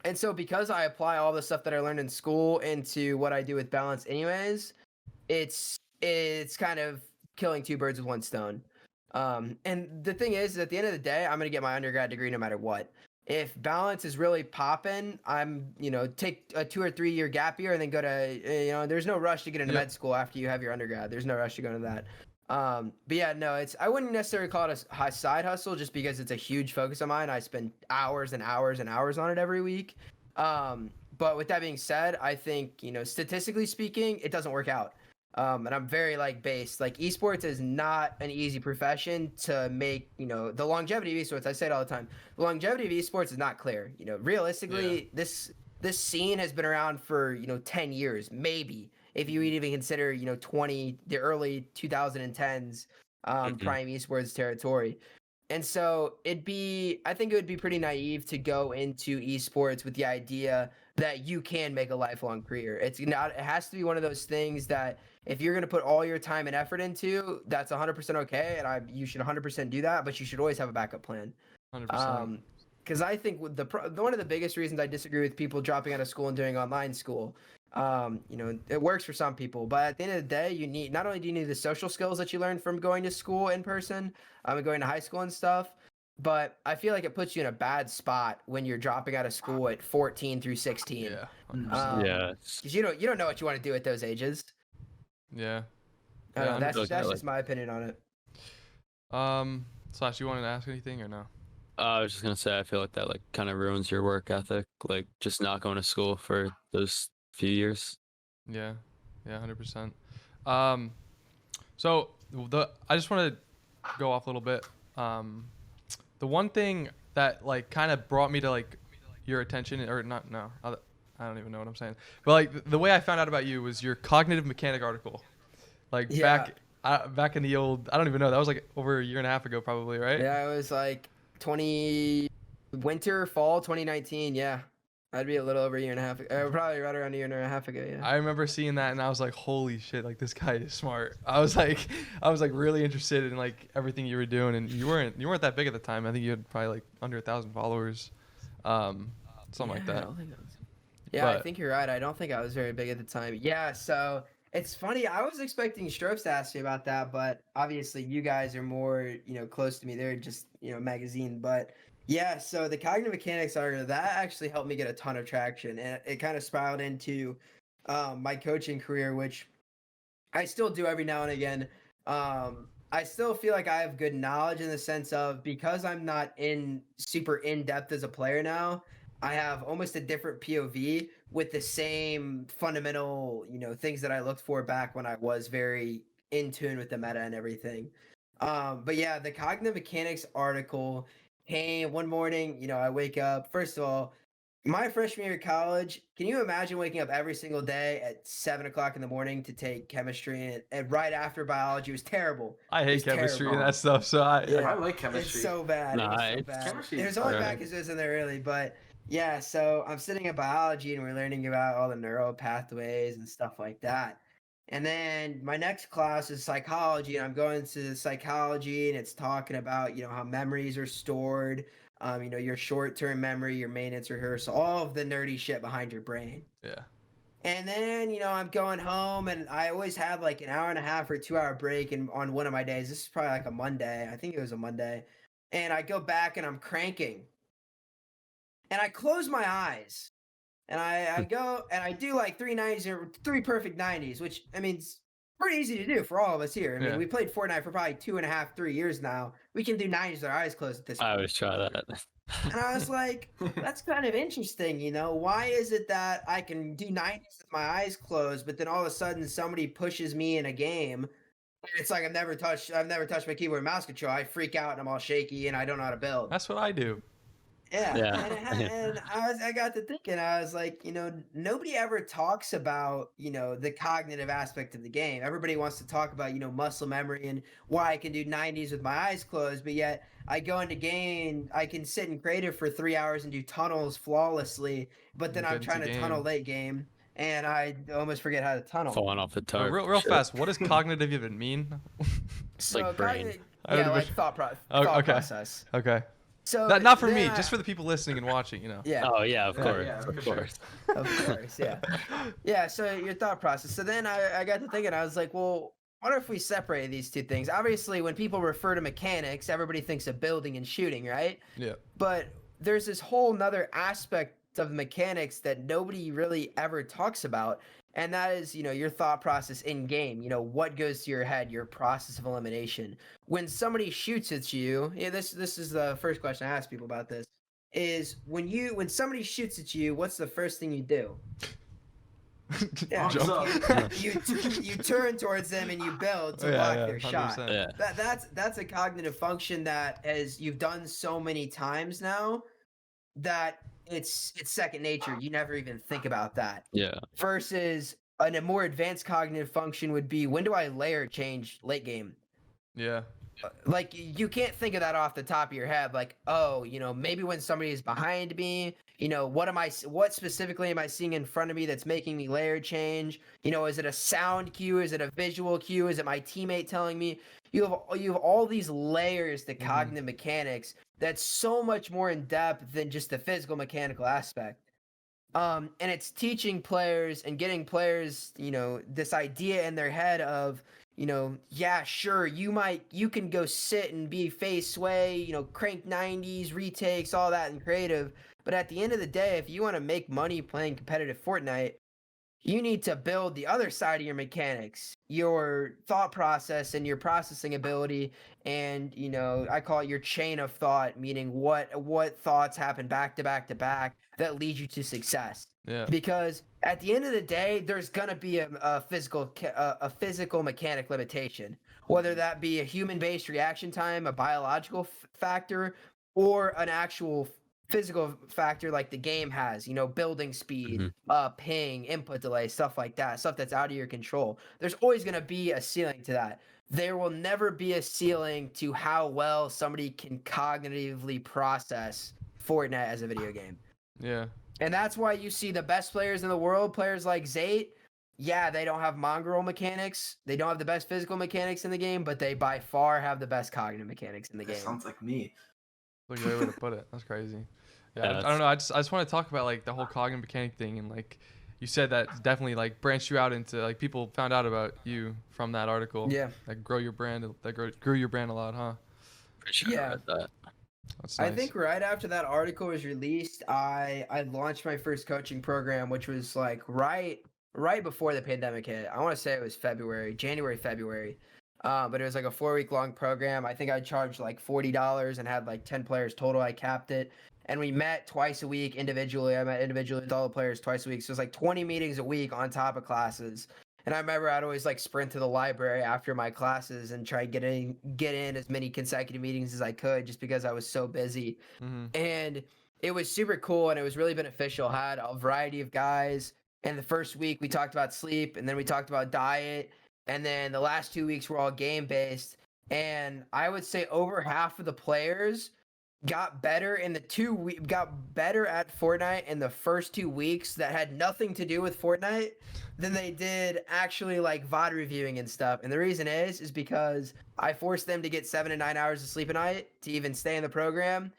And so because I apply all the stuff that I learned in school into what I do with Balance anyways, it's kind of killing two birds with one stone. And the thing is, at the end of the day, I'm going to get my undergrad degree no matter what. If Balance is really popping, I'm, take a 2 or 3 year gap year and then go to, there's no rush to get into Yep. med school after you have your undergrad. There's no rush to go into that. But yeah, no, I wouldn't necessarily call it a side hustle just because it's a huge focus of mine. I spend hours and hours and hours on it every week. But with that being said, I think, statistically speaking, it doesn't work out. And I'm very based. Like esports is not an easy profession to make, the longevity of esports. I say it all the time. The longevity of esports is not clear. Realistically, this scene has been around for, 10 years, maybe, if you even consider, the early 2010s prime esports territory. And so I think it would be pretty naive to go into esports with the idea that you can make a lifelong career. It has to be one of those things that if you're going to put all your time and effort into, that's 100% okay. And you should 100% do that, but you should always have a backup plan. 100%. Because I think with one of the biggest reasons I disagree with people dropping out of school and doing online school, it works for some people, but at the end of the day, not only do you need the social skills that you learn from going to school in person, and going to high school and stuff, but I feel like it puts you in a bad spot when you're dropping out of school at 14 through 16. Yeah. Yeah. Because you don't know what you want to do at those ages. Yeah. I don't know, Yeah, that's just my opinion on it. Slash, you wanted to ask anything or no? I was just gonna say I feel like that kind of ruins your work ethic, like just not going to school for those few years. Yeah. Yeah. 100%. So I just want to go off a little bit. The one thing that kind of brought me to your attention, or not, no, I don't even know what I'm saying, but the way I found out about you was your cognitive mechanic article, Yeah. back in the old, I don't even know, that was over a year and a half ago probably, right? Yeah, it was fall 2019. Yeah, I'd be a little over a year and a half. Probably right around a year and a half ago. Yeah. I remember seeing that and I was like, holy shit, this guy is smart. I was really interested in everything you were doing, and you weren't that big at the time. I think you had probably under 1,000 followers, something like I that. don't think I was. Yeah, I But- think you're right. I don't think I was very big at the time. Yeah, so It's funny. I was expecting Strokes to ask me about that, but obviously you guys are more, close to me. They're just, magazine. But yeah, so the cognitive mechanics article that actually helped me get a ton of traction, and it kind of spiraled into my coaching career, which I still do every now and again. I still feel like I have good knowledge in the sense of because I'm not in super in depth as a player now. I have almost a different POV with the same fundamental, things that I looked for back when I was very in tune with the meta and everything. But yeah, the cognitive mechanics article came one morning. I wake up. First of all, my freshman year of college, can you imagine waking up every single day at 7 o'clock in the morning to take chemistry and right after biology? It was terrible. I It hate was chemistry terrible. and that stuff. So Yeah. I like chemistry. It's so bad. Nah, It was so it's- bad. Chemistry is There's only alright. back in there really, but yeah. So I'm sitting in biology and we're learning about all the neural pathways and stuff like that. And then my next class is psychology, and I'm going to psychology, and it's talking about how memories are stored, your short-term memory, your maintenance rehearsal, all of the nerdy shit behind your brain. yeah. And then, I'm going home, and I always have like an hour and a half or 2 hour break on one of my days. This is probably like a Monday. I think it was a Monday. And I go back and I'm cranking. And I close my eyes. And I go and I do like 3 90s or 3 perfect 90s, which I mean it's pretty easy to do for all of us here. I mean, Yeah. we played Fortnite for probably 2.5, 3 years now. We can do 90s with our eyes closed at this I point. always try that. And I was like, that's kind of interesting, Why is it that I can do 90s with my eyes closed, but then all of a sudden somebody pushes me in a game, and it's like I've never touched my keyboard and mouse control. I freak out and I'm all shaky and I don't know how to build. That's what I do. Yeah. Yeah. And I got to thinking, I was like, nobody ever talks about, the cognitive aspect of the game. Everybody wants to talk about, muscle memory and why I can do 90s with my eyes closed, but yet I go into game, I can sit in creative for 3 hours and do tunnels flawlessly, but then Get I'm into trying to tunnel game. late game and I almost forget how to tunnel. Falling off the Oh, tarp. real Shit. fast. What does cognitive even mean? It's like brain. I Yeah, don't like even- thought Oh, okay. process. Okay. So Not for then me, I- just for the people listening and watching. yeah. Oh yeah, of Yeah, course, yeah, of for sure. course. Of course, yeah. Yeah, so your thought process. So then I got to thinking, I was like, well, what if we separate these two things? Obviously, when people refer to mechanics, everybody thinks of building and shooting, right? Yeah. But there's this whole nother aspect of mechanics that nobody really ever talks about. And that is, your thought process in game, what goes to your head, your process of elimination. When somebody shoots at you, this is the first question I ask people about this, is when somebody shoots at you, what's the first thing you do? Yeah. Arms Jump. up. You turn towards them and you build to Yeah, block yeah, their shot. 100%. Yeah. That's a cognitive function that you've done so many times now that it's second nature. You never even think about that. Yeah. Versus a more advanced cognitive function would be, when do I layer change late game? Yeah. Like, you can't think of that off the top of your head. Like, oh, maybe when somebody is behind me, what specifically am I seeing in front of me that's making me layer change? Is it a sound cue? Is it a visual cue? Is it my teammate telling me? You have all these layers to cognitive mechanics that's so much more in depth than just the physical mechanical aspect. And it's teaching players and getting players, this idea in their head of, yeah, sure, you can go sit and be phase sway, crank 90s, retakes, all that in creative. But at the end of the day, if you want to make money playing competitive Fortnite, you need to build the other side of your mechanics, your thought process and your processing ability. And, I call it your chain of thought, meaning what thoughts happen back to back to back that lead you to success. Yeah. Because at the end of the day, there's going to be a physical mechanic limitation, whether that be a human-based reaction time, a biological factor, or an actual physical factor like the game has, building speed, ping, input delay, stuff like that, stuff that's out of your control. There's always going to be a ceiling to that. There will never be a ceiling to how well somebody can cognitively process Fortnite as a video game. Yeah. And that's why you see the best players in the world, players like Zayt. Yeah, they don't have mongrel mechanics. They don't have the best physical mechanics in the game, but they by far have the best cognitive mechanics in the That game. sounds like me. That's a great way to put it. That's crazy. Yeah, Yeah, I that's- don't know. I just want to talk about like the whole cognitive mechanic thing and like, you said that definitely like branched you out into like people found out about you from that article. Yeah. Like grew your brand a lot, huh? For sure. Yeah. About that. That's nice. I think right after that article was released, I launched my first coaching program, which was like right before the pandemic hit. I want to say it was January, February. But it was like a 4-week long program. I think I charged like $40 and had like 10 players total. I capped it. And we met twice a week individually. I met individually with all the players twice a week. So it was like 20 meetings a week on top of classes. And I remember I'd always like sprint to the library after my classes and try get in as many consecutive meetings as I could just because I was so busy. Mm-hmm. And it was super cool and it was really beneficial. I had a variety of guys. And the first week we talked about sleep and then we talked about diet. And then the last 2 weeks were all game based. And I would say over half of the players got better got better at Fortnite in the first 2 weeks that had nothing to do with Fortnite than they did actually like VOD reviewing and stuff. And the reason is because I forced them to get 7 to 9 hours of sleep a night to even stay in the program.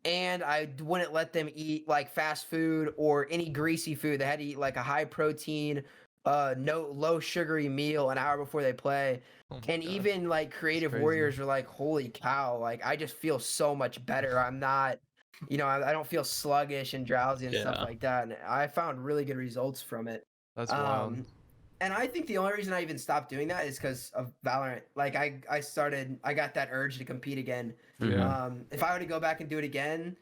And I wouldn't let them eat like fast food or any greasy food. They had to eat like a high protein, low sugary meal an hour before they play. And God. even like creative warriors were like, holy cow, like I just feel so much better. I'm not, I don't feel sluggish and drowsy and stuff like that. And I found really good results from it. That's wild. And I think the only reason I even stopped doing that is because of Valorant. Like I got that urge to compete again. Yeah. If I were to go back and do it again,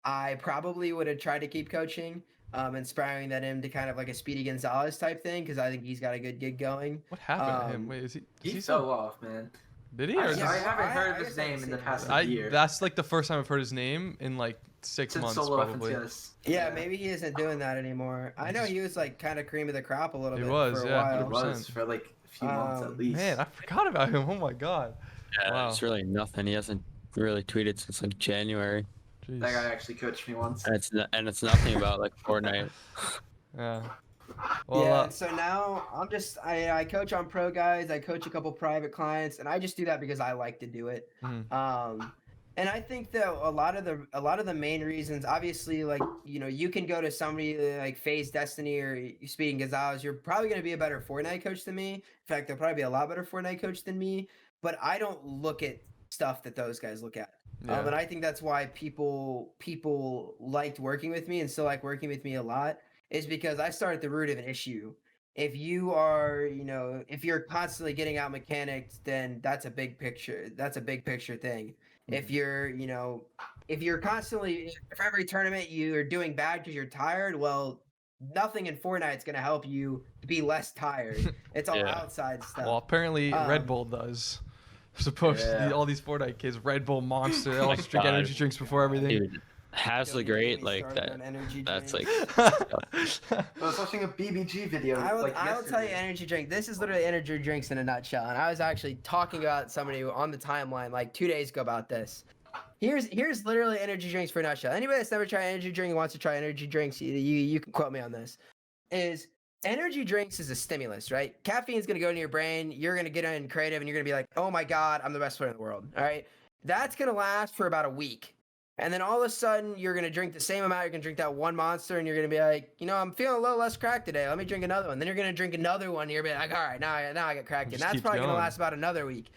I probably would have tried to keep coaching. Inspiring that him to kind of like a Speedy Gonzalez type thing because I think he's got a good gig going. What happened to him? Wait, is he? He fell off, man. Did he? I Or haven't heard his name in the past year. That's like the first time I've heard his name in like 6 months probably. Yeah, maybe he isn't doing that anymore. I know he was like kind of cream of the crop a little bit. He was, for a yeah, while. 100%. He was for like a few months at least. Man, I forgot about him. Oh my god. Yeah, Wow. it's really nothing. He hasn't really tweeted since like January. Jeez. That guy actually coached me once. And it's nothing about like Fortnite. Yeah. Well, Yeah, so now I coach on pro guys, I coach a couple private clients, and I just do that because I like to do it. Mhm. And I think that a lot of the main reasons, obviously, like you can go to somebody like FaZe Destiny or Speedy Gonzalez, you're probably going to be a better Fortnite coach than me. In fact, they'll probably be a lot better Fortnite coach than me. But I don't look at stuff that those guys look at. Yeah. And I think that's why people liked working with me and still like working with me a lot is because I start at the root of an issue. If you are, if you're constantly getting out mechanics, then that's a big picture. That's a big picture thing. If you're, if you're constantly, if every tournament you're doing bad because you're tired, well, nothing in Fortnite is going to help you be less tired. It's all outside stuff. Well, apparently Red Bull does. All these Fortnite kids, Red Bull, Monster, they all just drink energy drinks before everything. Dude, Hasla great like that. That's like. I was watching a BBG video. I will tell you energy drink. This is literally energy drinks in a nutshell. And I was actually talking about somebody on the timeline like 2 days ago about this. Here's literally energy drinks for a nutshell. Anybody that's never tried energy drink and wants to try energy drinks, you can quote me on this. Energy drinks is a stimulus, right? Caffeine is going to go into your brain. You're going to get in creative and you're going to be like, oh my God, I'm the best player in the world. All right. That's going to last for about a week. And then all of a sudden you're going to drink the same amount. You're going to drink that one Monster and you're going to be like, I'm feeling a little less cracked today. Let me drink another one. Then you're going to drink another one. And you're going to be like, all right, now I get cracked. And that's probably going to last about another week.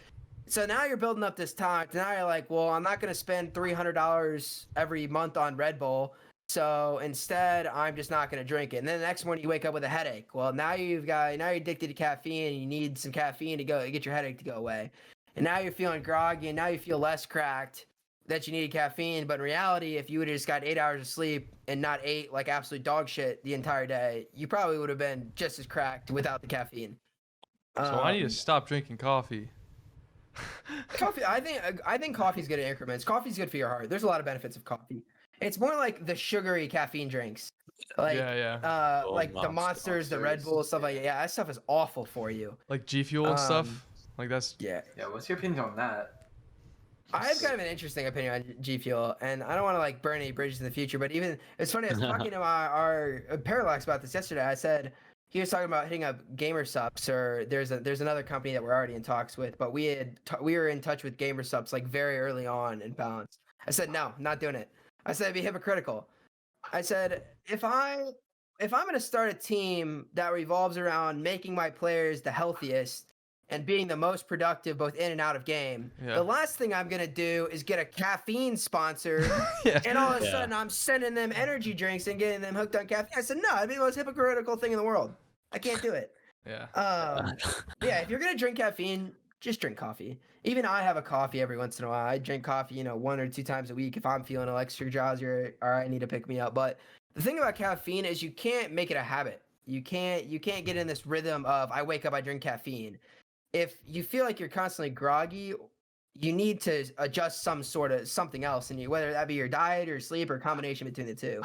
So now you're building up this time. Now you're like, well, I'm not going to spend $300 every month on Red Bull. So instead, I'm just not going to drink it. And then the next morning you wake up with a headache. Well, now you're addicted to caffeine and you need some caffeine to get your headache to go away. And now you're feeling groggy and now you feel less cracked that you needed caffeine. But in reality, if you would have just got 8 hours of sleep and not ate like absolute dog shit the entire day, you probably would have been just as cracked without the caffeine. So I need to stop drinking coffee. Coffee, I think coffee's good in increments. Coffee's good for your heart. There's a lot of benefits of coffee. It's more like the sugary caffeine drinks. Like, like the Monsters, the Red Bull, stuff like that. Yeah, that stuff is awful for you. Like G Fuel and stuff? Like that's... Yeah. Yeah, what's your opinion on that? I have kind of an interesting opinion on G Fuel, and I don't want to like burn any bridges in the future, but it's funny, I was talking to our Parallax about this yesterday. I said, he was talking about hitting up GamerSups, or there's another company that we're already in talks with, but we were in touch with GamerSups like very early on in Balance. I said, no, not doing it. I said, it'd be hypocritical. I said, if I if I'm going to start a team that revolves around making my players the healthiest and being the most productive both in and out of game, the last thing I'm going to do is get a caffeine sponsor and all of a sudden I'm sending them energy drinks and getting them hooked on caffeine. I said, no, it'd be the most hypocritical thing in the world. I can't do it. If you're going to drink caffeine, just drink coffee. Even I have a coffee every once in a while. I drink coffee, 1 or 2 times a week if I'm feeling extra drowsy or I need to pick me up. But the thing about caffeine is you can't make it a habit. You can't get in this rhythm of I wake up, I drink caffeine. If you feel like you're constantly groggy, you need to adjust something else in you, whether that be your diet or sleep or a combination between the two.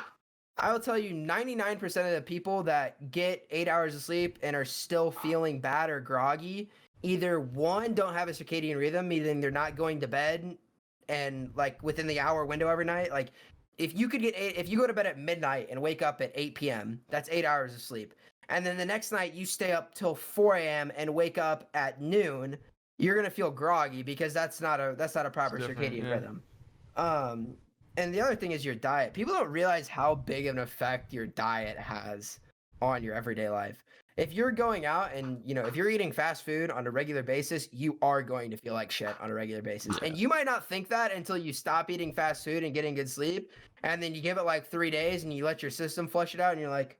I will tell you 99% of the people that get 8 hours of sleep and are still feeling bad or groggy, either one, don't have a circadian rhythm, meaning they're not going to bed and like within the hour window every night. Like if you go to bed at midnight and wake up at 8 p.m., that's 8 hours of sleep. And then the next night you stay up till 4 a.m. and wake up at noon, you're going to feel groggy because that's not a proper circadian rhythm. And the other thing is your diet. People don't realize how big of an effect your diet has on your everyday life. If you're going out and, if you're eating fast food on a regular basis, you are going to feel like shit on a regular basis. And you might not think that until you stop eating fast food and getting good sleep. And then you give it like 3 days and you let your system flush it out and you're like,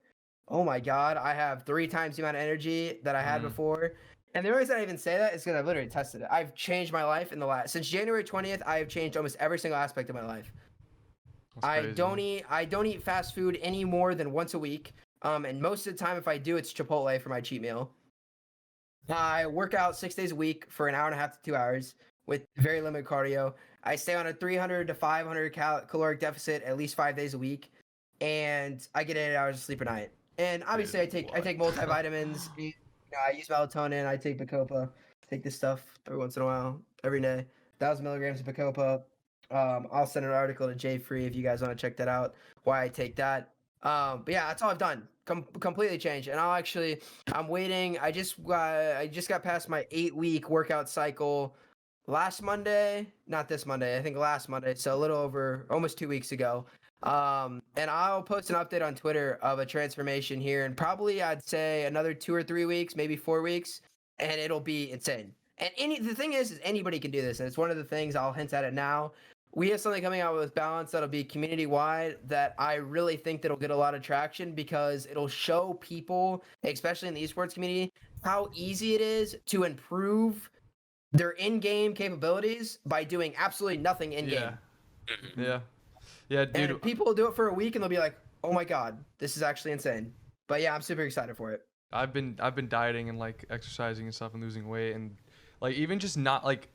oh my God, I have 3 times the amount of energy that I had before. And the only reason I even say that is because I've literally tested it. I've changed my life since January 20th, I have changed almost every single aspect of my life. I don't eat fast food any more than once a week. And most of the time, if I do, it's Chipotle for my cheat meal. I work out 6 days a week for an hour and a half to 2 hours with very limited cardio. I stay on a 300 to 500 caloric deficit at least 5 days a week, and I get 8 hours of sleep a night. And obviously, I take multivitamins. I use melatonin. I take Bacopa. Take this stuff every once in a while, every day. 1,000 milligrams of Bacopa. I'll send an article to Jay Free if you guys want to check that out. Why I take that. But yeah, that's all I've done. Completely changed. And I'm waiting. I just got past my 8-week workout cycle last Monday, not this Monday. I think last Monday. So a little over almost 2 weeks ago. And I'll post an update on Twitter of a transformation here, and probably I'd say another 2 or 3 weeks, maybe 4 weeks, and it'll be insane. And the thing is anybody can do this, and it's one of the things I'll hint at it now. We have something coming out with Balance that'll be community-wide that I really think that'll get a lot of traction because it'll show people, especially in the esports community, how easy it is to improve their in-game capabilities by doing absolutely nothing in-game. Yeah, dude. And people will do it for a week and they'll be like, "Oh my God, this is actually insane." But yeah, I'm super excited for it. I've been dieting and like exercising and stuff and losing weight and like even just not like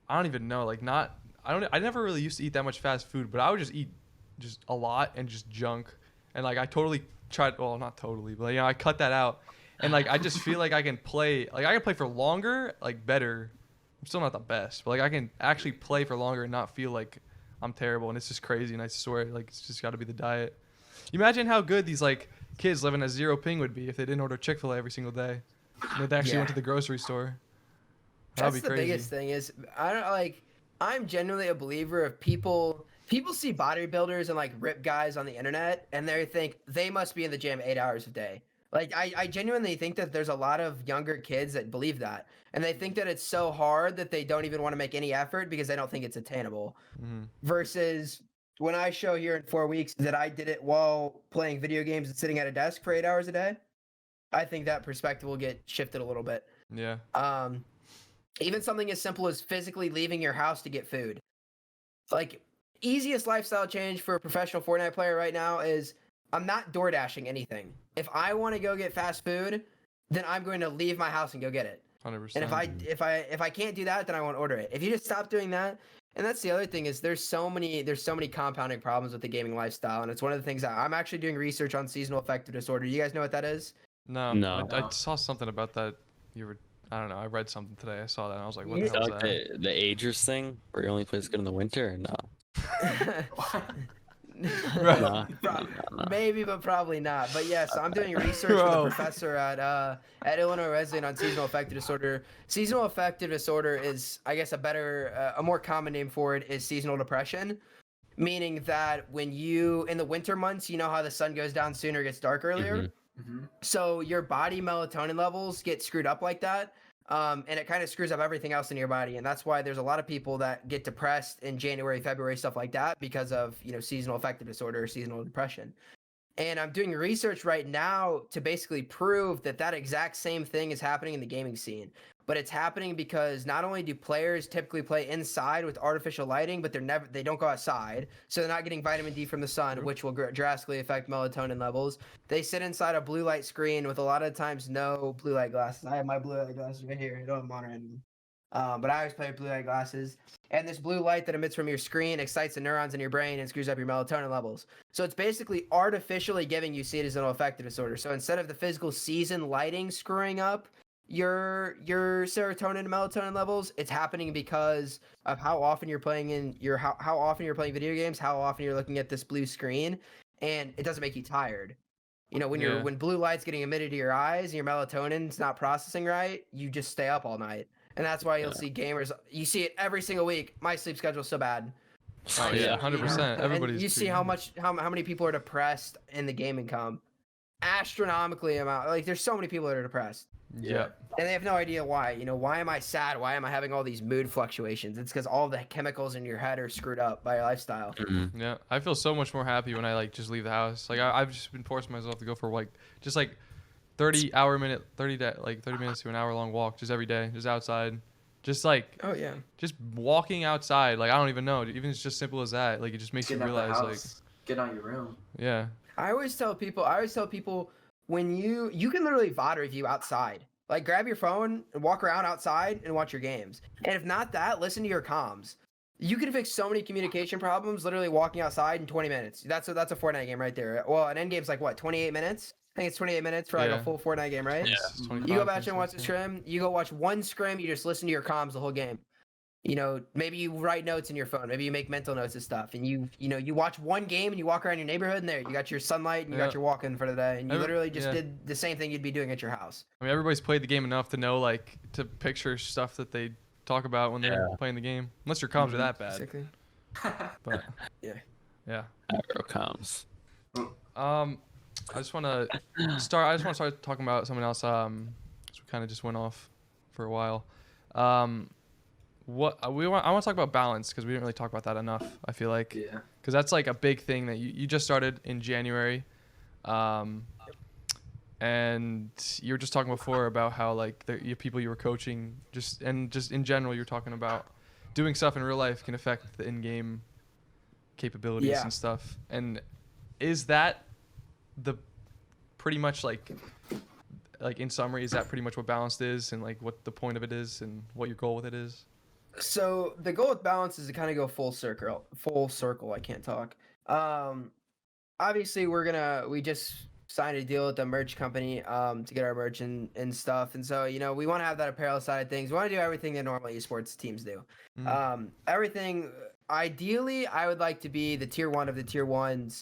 I don't even know like not I never really used to eat that much fast food, but I would just eat just a lot and just junk. And like I totally tried, well, not totally, but I cut that out. And like I just feel like I can play for longer, like better. I'm still not the best, but like I can actually play for longer and not feel like I'm terrible. And it's just crazy. And I swear, like it's just got to be the diet. You imagine how good these like kids living at 0 ping would be if they didn't order Chick-fil-A every single day. And they actually went to the grocery store. That'd be crazy. That's the biggest thing is I'm genuinely a believer of people see bodybuilders and like rip guys on the internet and they think they must be in the gym 8 hours a day. Like I genuinely think that there's a lot of younger kids that believe that. And they think that it's so hard that they don't even want to make any effort because they don't think it's attainable. Mm-hmm. Versus when I show here in 4 weeks that I did it while playing video games and sitting at a desk for 8 hours a day, I think that perspective will get shifted a little bit. Yeah. Even something as simple as physically leaving your house to get food. Like, easiest lifestyle change for a professional Fortnite player right now is I'm not door dashing anything. If I want to go get fast food, then I'm going to leave my house and go get it. 100%. And if I can't do that, then I won't order it. If you just stop doing that, and that's the other thing is there's so many compounding problems with the gaming lifestyle, and it's one of the things that I'm actually doing research on seasonal affective disorder. You guys know what that is? No. I saw something about that. I don't know. I read something today. I saw that and I was like, what the hell is that? The agers thing where your only place is good in the winter? No. Right. Maybe, but probably not. But yeah, so I'm doing research with a professor at Illinois Wesleyan on seasonal affective disorder. Seasonal affective disorder is, I guess, a more common name for it is seasonal depression. meaning that when you in the winter months, you know how the sun goes down sooner, gets dark earlier. So your body melatonin levels get screwed up like that. And it kind of screws up everything else in your body. And that's why there's a lot of people that get depressed in January, February, stuff like that, because of, seasonal affective disorder or seasonal depression. And I'm doing research right now to basically prove that exact same thing is happening in the gaming scene. But it's happening because not only do players typically play inside with artificial lighting, but they don't go outside. So they're not getting vitamin D from the sun, which will drastically affect melatonin levels. They sit inside a blue light screen with a lot of times no blue light glasses. I have my blue light glasses right here. I don't have them on right now. But I always play with blue light glasses. And this blue light that emits from your screen excites the neurons in your brain and screws up your melatonin levels. So it's basically artificially giving you seasonal affective disorder. So instead of the physical season lighting screwing up your serotonin and melatonin levels, it's happening because of how often you're playing how often you're playing video games, how often you're looking at this blue screen, and it doesn't make you tired. When blue light's getting emitted to your eyes and your melatonin's not processing right, you just stay up all night. And that's why you'll see gamers, you see it every single week. My sleep schedule's so bad. Oh yeah, 100%. Everybody's. And you see how many people are depressed in the gaming comp, astronomically amount. Like there's so many people that are depressed. Yeah. And they have no idea why. Why am I sad? Why am I having all these mood fluctuations? It's because all the chemicals in your head are screwed up by your lifestyle. Yeah, I feel so much more happy when I just leave the house. Like I've just been forcing myself to go for 30 minutes to an hour long walk just every day, just outside. Just just walking outside. Like I don't even know, even it's just simple as that. Like it just makes you realize get out of your room. Yeah. I always tell people when you can literally VOD review outside. Like grab your phone and walk around outside and watch your games. And if not that, listen to your comms. You can fix so many communication problems literally walking outside in 20 minutes. That's a Fortnite game right there. Well, an endgame's like what, 28 minutes? I think it's 28 minutes for a full Fortnite game, right? Yeah. You go back and watch the scrim. You go watch one scrim. You just listen to your comms the whole game. Maybe you write notes in your phone. Maybe you make mental notes and stuff. And you watch one game and you walk around your neighborhood and there you got your sunlight and you got your walking for the day. And you literally just did the same thing you'd be doing at your house. I mean, everybody's played the game enough to know to picture stuff that they talk about when they're playing the game. Unless your comms are that bad. Basically. But yeah. Aggro comms. I just want to start talking about something else. So we kind of just went off for a while. I want to talk about balance because we didn't really talk about that enough. I feel like because that's a big thing that you just started in January, and you were just talking before about how the people you were coaching just in general you're talking about doing stuff in real life can affect the in-game capabilities and stuff. And is that the pretty much in summary, is that pretty much what balanced is and what the point of it is and what your goal with it is? So the goal with balance is to kind of go full circle. I can't talk. Obviously we just signed a deal with the merch company to get our merch and stuff. And so, we want to have that apparel side of things. We want to do everything that normal esports teams do. Everything, ideally, I would like to be the tier 1 of the tier 1s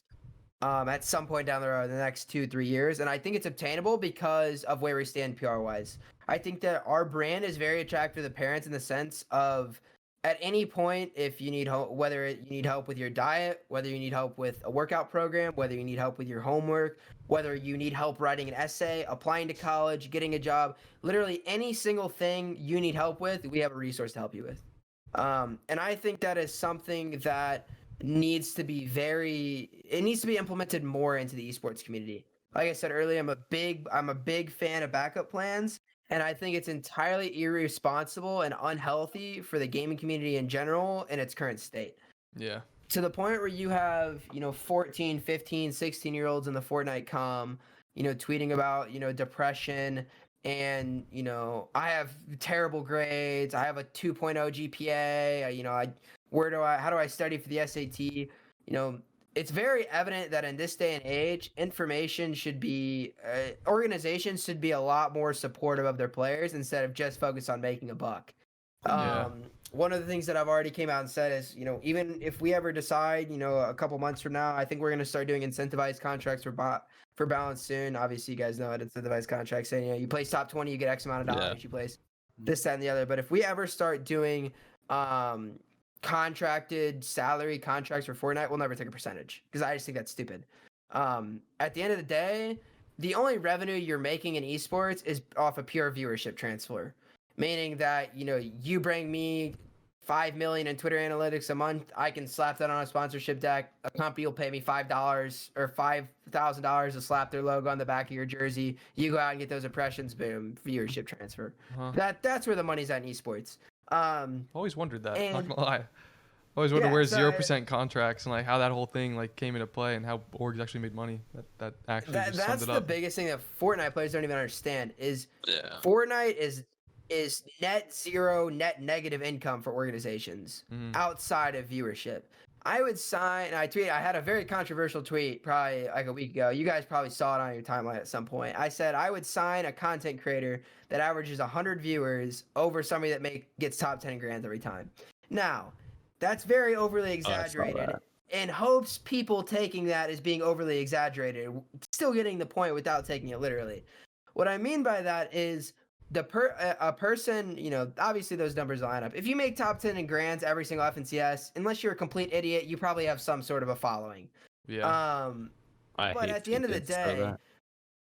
at some point down the road in the next 2-3 years. And I think it's obtainable because of where we stand PR-wise. I think that our brand is very attractive to the parents in the sense of at any point, if you need help, whether you need help with your diet, whether you need help with a workout program, whether you need help with your homework, whether you need help writing an essay, applying to college, getting a job, literally any single thing you need help with, we have a resource to help you with. And I think that is something that needs to be implemented more into the esports community. Like I said earlier, I'm a big fan of backup plans. And I think it's entirely irresponsible and unhealthy for the gaming community in general in its current state. Yeah. To the point where you have, 14, 15, 16-year-olds in the Fortnite comm, tweeting about, depression and, I have terrible grades. I have a 2.0 GPA. How do I study for the SAT? It's very evident that in this day and age, information should be, organizations should be a lot more supportive of their players instead of just focus on making a buck. One of the things that I've already came out and said is, even if we ever decide, a couple months from now, I think we're going to start doing incentivized contracts for balance soon. Obviously, you guys know it, incentivized contracts saying, you place top 20, you get X amount of dollars, you place this, that, and the other. But if we ever start doing, contracted salary contracts for Fortnite will never take a percentage because I just think that's stupid. At the end of the day, the only revenue you're making in esports is off a pure viewership transfer, meaning that you bring me 5 million in Twitter analytics a month, I can slap that on a sponsorship deck. A company will pay me $5 or $5,000 to slap their logo on the back of your jersey. You go out and get those impressions, boom, viewership transfer. That's where the money's at in esports. Always wondered that. and- Not gonna lie. Always wondered where so 0% contracts and like how that whole thing like came into play and how orgs actually made money. That actually just That's summed it the up. biggest thing that Fortnite players don't even understand is Yeah. Fortnite is net zero, net negative income for organizations outside of viewership. I would sign. I had a very controversial tweet probably like a week ago. You guys probably saw it on your timeline at some point. I said I would sign a content creator that averages 100 viewers over somebody that gets top 10 grand every time. Now, that's very overly exaggerated. In hopes people taking that as being overly exaggerated, still getting the point without taking it literally. What I mean by that is a person, obviously those numbers line up. If you make top 10 in grands every single FNCS, unless you're a complete idiot, you probably have some sort of a following. Yeah. But at the end of the day,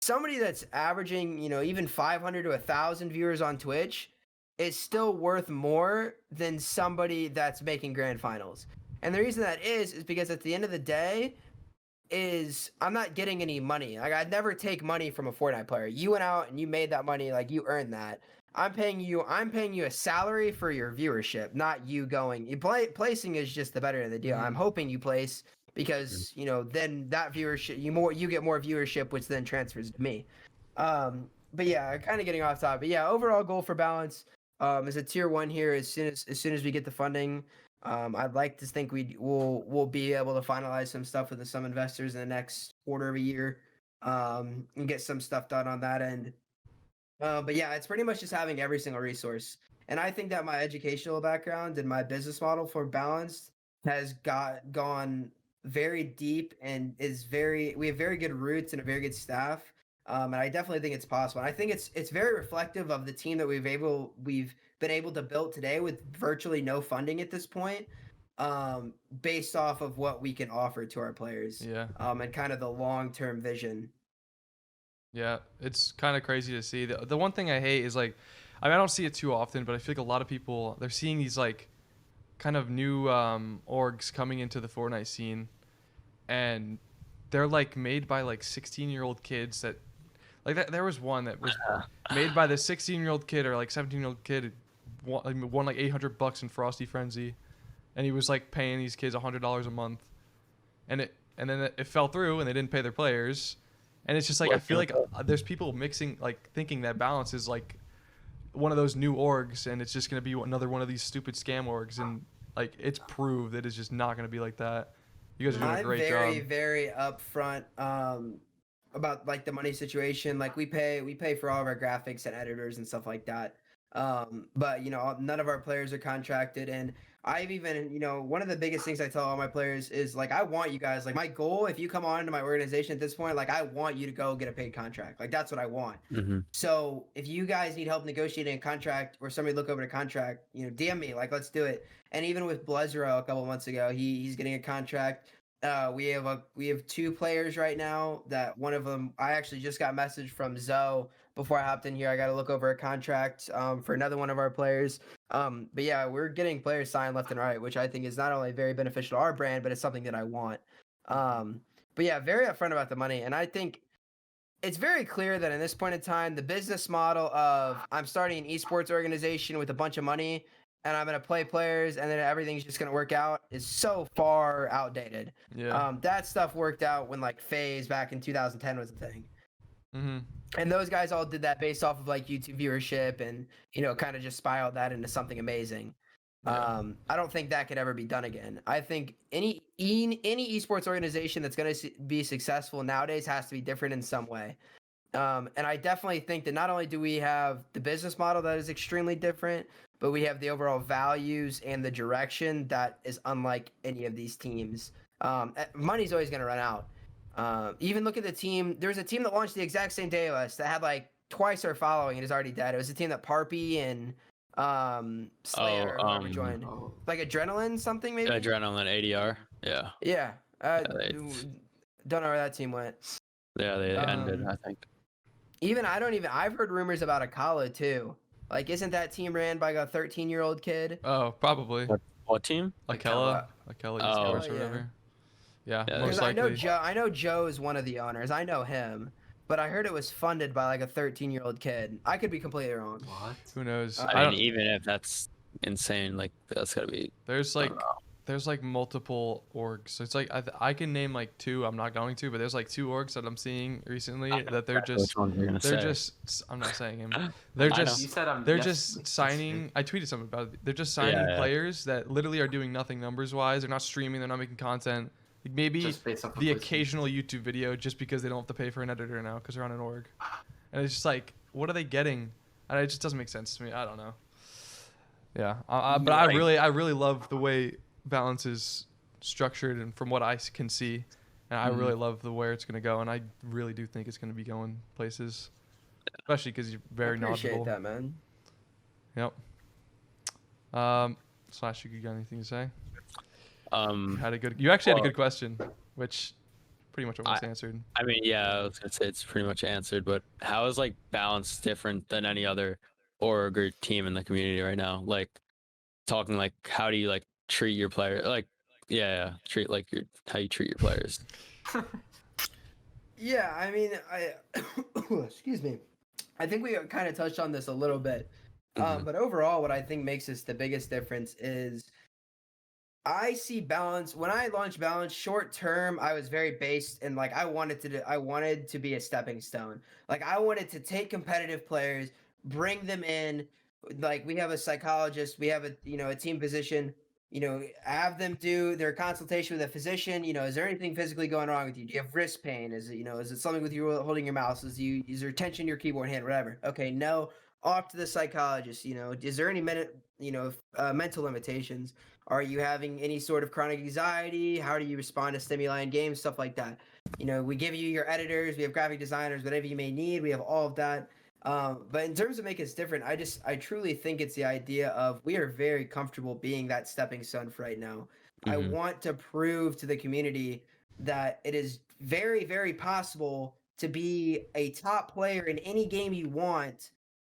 somebody that's averaging, even 500 to 1,000 viewers on Twitch is still worth more than somebody that's making grand finals. And the reason that is because at the end of the day, I'm not getting any money. Like I'd never take money from a Fortnite player. You went out and you made that money, like you earned that. I'm paying you a salary for your viewership, not you going. Placing is just the better of the deal. I'm hoping you place because then that viewership you get more viewership, which then transfers to me. But yeah, kind of getting off topic. But yeah, overall goal for Balance is a tier 1 here. As soon as we get the funding. I'd like to think we'll be able to finalize some stuff with some investors in the next quarter of a year, and get some stuff done on that end. But yeah, it's pretty much just having every single resource. And I think that my educational background and my business model for Balanced has gone very deep and we have very good roots and a very good staff. And I definitely think it's possible. And I think it's very reflective of the team that we've been able to build today with virtually no funding at this point, based off of what we can offer to our players. Yeah. And kind of the long-term vision. Yeah, it's kind of crazy to see. The one thing I hate is like, I don't see it too often, but I feel like a lot of people, they're seeing these like kind of new orgs coming into the Fortnite scene, and they're like made by like 16-year-old kids that like that. There was one that was made by the 16-year-old kid or like 17-year-old kid won like $800 in Frosty Frenzy, and he was like paying these kids $100 a month, and then it fell through and they didn't pay their players. And it's just like, I feel like there's people thinking that Balance is like one of those new orgs, and it's just going to be another one of these stupid scam orgs. And like, it's proved that it's just not going to be like that. You guys are doing a great job. I'm very upfront about like the money situation. Like we pay for all of our graphics and editors and stuff like that. But none of our players are contracted, and I've even, one of the biggest things I tell all my players is like, I want you guys, like my goal, if you come on into my organization at this point, like I want you to go get a paid contract. Like that's what I want. So if you guys need help negotiating a contract or somebody look over the contract, DM me, like, let's do it. And even with Blezero a couple months ago, he's getting a contract. We have 2 players right now that one of them, I actually just got a message from Zoe before I hopped in here. I got to look over a contract for another one of our players. But yeah, we're getting players signed left and right, which I think is not only very beneficial to our brand, but it's something that I want. But yeah, very upfront about the money. And I think it's very clear that in this point in time, the business model of I'm starting an esports organization with a bunch of money and I'm going to play players and then everything's just going to work out is so far outdated. Yeah. That stuff worked out when like FaZe back in 2010 was a thing. And those guys all did that based off of like YouTube viewership and, kind of just spiraled that into something amazing. Yeah. I don't think that could ever be done again. I think any esports organization that's going to be successful nowadays has to be different in some way. And I definitely think that not only do we have the business model that is extremely different, but we have the overall values and the direction that is unlike any of these teams. Money's always going to run out. Even look at the team. There was a team that launched the exact same day as us that had like twice our following and is already dead. It was a team that Parpy and Slayer or whoever joined. Oh. Like Adrenaline something maybe. Adrenaline ADR. Yeah. Yeah. they- Don't know where that team went. Yeah, they ended, Um, I think. I've heard rumors about Akala too. Like, isn't that team ran by a 13-year-old kid? Oh, probably. What team? Akella Oh, Esports or yeah. whatever. Yeah, Yeah, most Because likely. I know Joe's one of the owners. I know him, but I heard it was funded by like a 13-year-old kid. I could be completely wrong. What? Who knows? I I mean, don't- even if that's insane, like that's gotta be. There's I like don't know. there's like multiple orgs. So it's like I can name like two. I'm not going to, but there's like two orgs that I'm seeing recently that they're Which just ones you're gonna say? I'm not saying him. They're I know. just You said I'm. they're yes, just it's signing. I tweeted something about it. They're just signing Yeah. players that literally are doing nothing numbers wise. They're not streaming. They're not making content. Like maybe just based off of the placement. occasional YouTube video just because they don't have to pay for an editor now because they're on an org. And it's just like, what are they getting? And it just doesn't make sense to me. I don't know. Yeah, but Like- I really love the way Balance is structured and from what I can see, and I really love the where it's gonna go. And I really do think it's gonna be going places, especially because you're very I appreciate knowledgeable. that, man. Yep. Slash, you got anything to say? You actually had a good question, which pretty much almost answered. I mean, yeah, I was gonna say it's pretty much answered, but how is like Balance different than any other org or team in the community right now? Like talking like how do you like treat your player? Like treat like how you treat your players. Yeah, I mean, excuse me. I think we kind of touched on this a little bit, but overall, what I think makes this the biggest difference is I see Balance. When I launched Balance short term, I was very based and like I wanted to be a stepping stone. Like I wanted to take competitive players, bring them in. Like we have a psychologist, we have a team physician. Have them do their consultation with a physician. Is there anything physically going wrong with you? Do you have wrist pain? Is it something with you holding your mouse? Is there tension in your keyboard hand? Whatever. Okay, no. Off to the psychologist. Is there any mental limitations? Are you having any sort of chronic anxiety? How do you respond to stimuli in games? Stuff like that. We give you your editors. We have graphic designers. Whatever you may need, we have all of that. But in terms of making us different, I truly think it's the idea of we are very comfortable being that stepping stone for right now. I want to prove to the community that it is very, very possible to be a top player in any game you want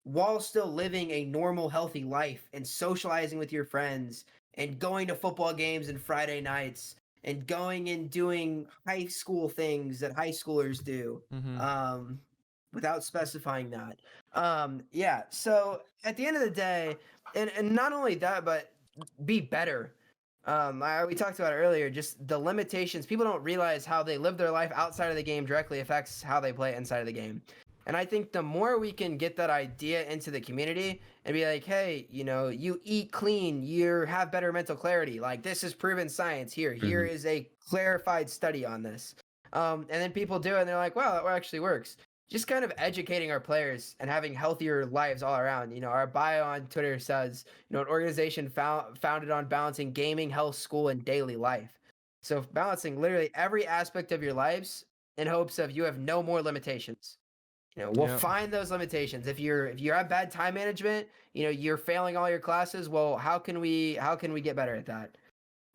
while still living a normal, healthy life and socializing with your friends and going to football games and Friday nights and going and doing high school things that high schoolers do. Without specifying that. Yeah, so at the end of the day, and not only that, but be better. We talked about it earlier, just the limitations. People don't realize how they live their life outside of the game directly affects how they play inside of the game. And I think the more we can get that idea into the community and be like, hey, you eat clean, you have better mental clarity. Like this is proven science here. Here is a clarified study on this. And then people do it and they're like, wow, that actually works. Just kind of educating our players and having healthier lives all around. Our bio on Twitter says, an organization founded on balancing gaming, health, school, and daily life. So balancing literally every aspect of your lives in hopes of you have no more limitations. We'll find those limitations. If you have bad time management, you're failing all your classes. Well, how can we get better at that?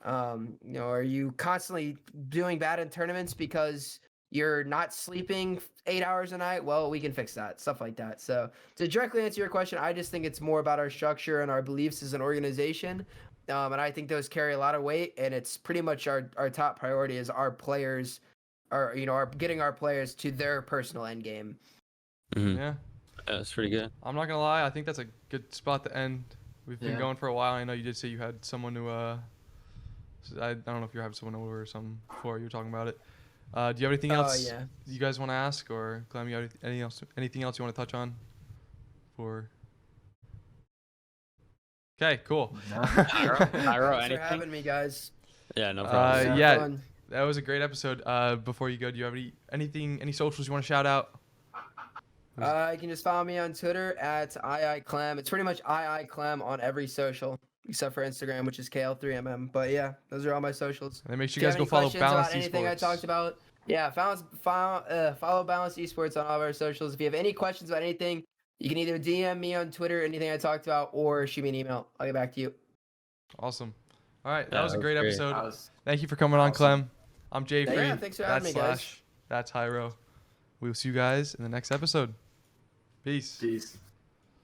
Are you constantly doing bad in tournaments because you're not sleeping 8 hours a night? Well, we can fix that. Stuff like that. So to directly answer your question, I just think it's more about our structure and our beliefs as an organization. And I think those carry a lot of weight. And it's pretty much our top priority is our players are getting our players to their personal end game. Yeah, that's pretty good. I'm not gonna lie. I think that's a good spot to end. We've been Yeah. going for a while. I know you did say you had someone who I don't know if you're having someone over or something before you were talking about it. Do you have anything else you guys want to ask, or Klemm, you have anything else you want to touch on? Okay, cool. Pyro, Thanks for anything? having me, guys. Yeah, no problem. Have yeah. fun. That was a great episode. Before you go, do you have any socials you want to shout out? You can just follow me on Twitter at iiKlemm. It's pretty much iiKlemm on every social except for Instagram, which is KL3MM. But yeah, those are all my socials. And then make sure If you you guys have go any follow questions Balance about anything I Esports. talked about, yeah, follow Balance Esports on all of our socials. If you have any questions about anything, You can either DM me on Twitter, anything I talked about, or shoot me an email. I'll get back to you. Awesome. All right, that Yeah, was a that was great great. episode. That was Thank you for coming on, awesome. Clem. I'm Jay Free. Yeah, thanks for having That's me, guys. Slash. That's Hyro. We will see you guys in the next episode. Peace. Peace.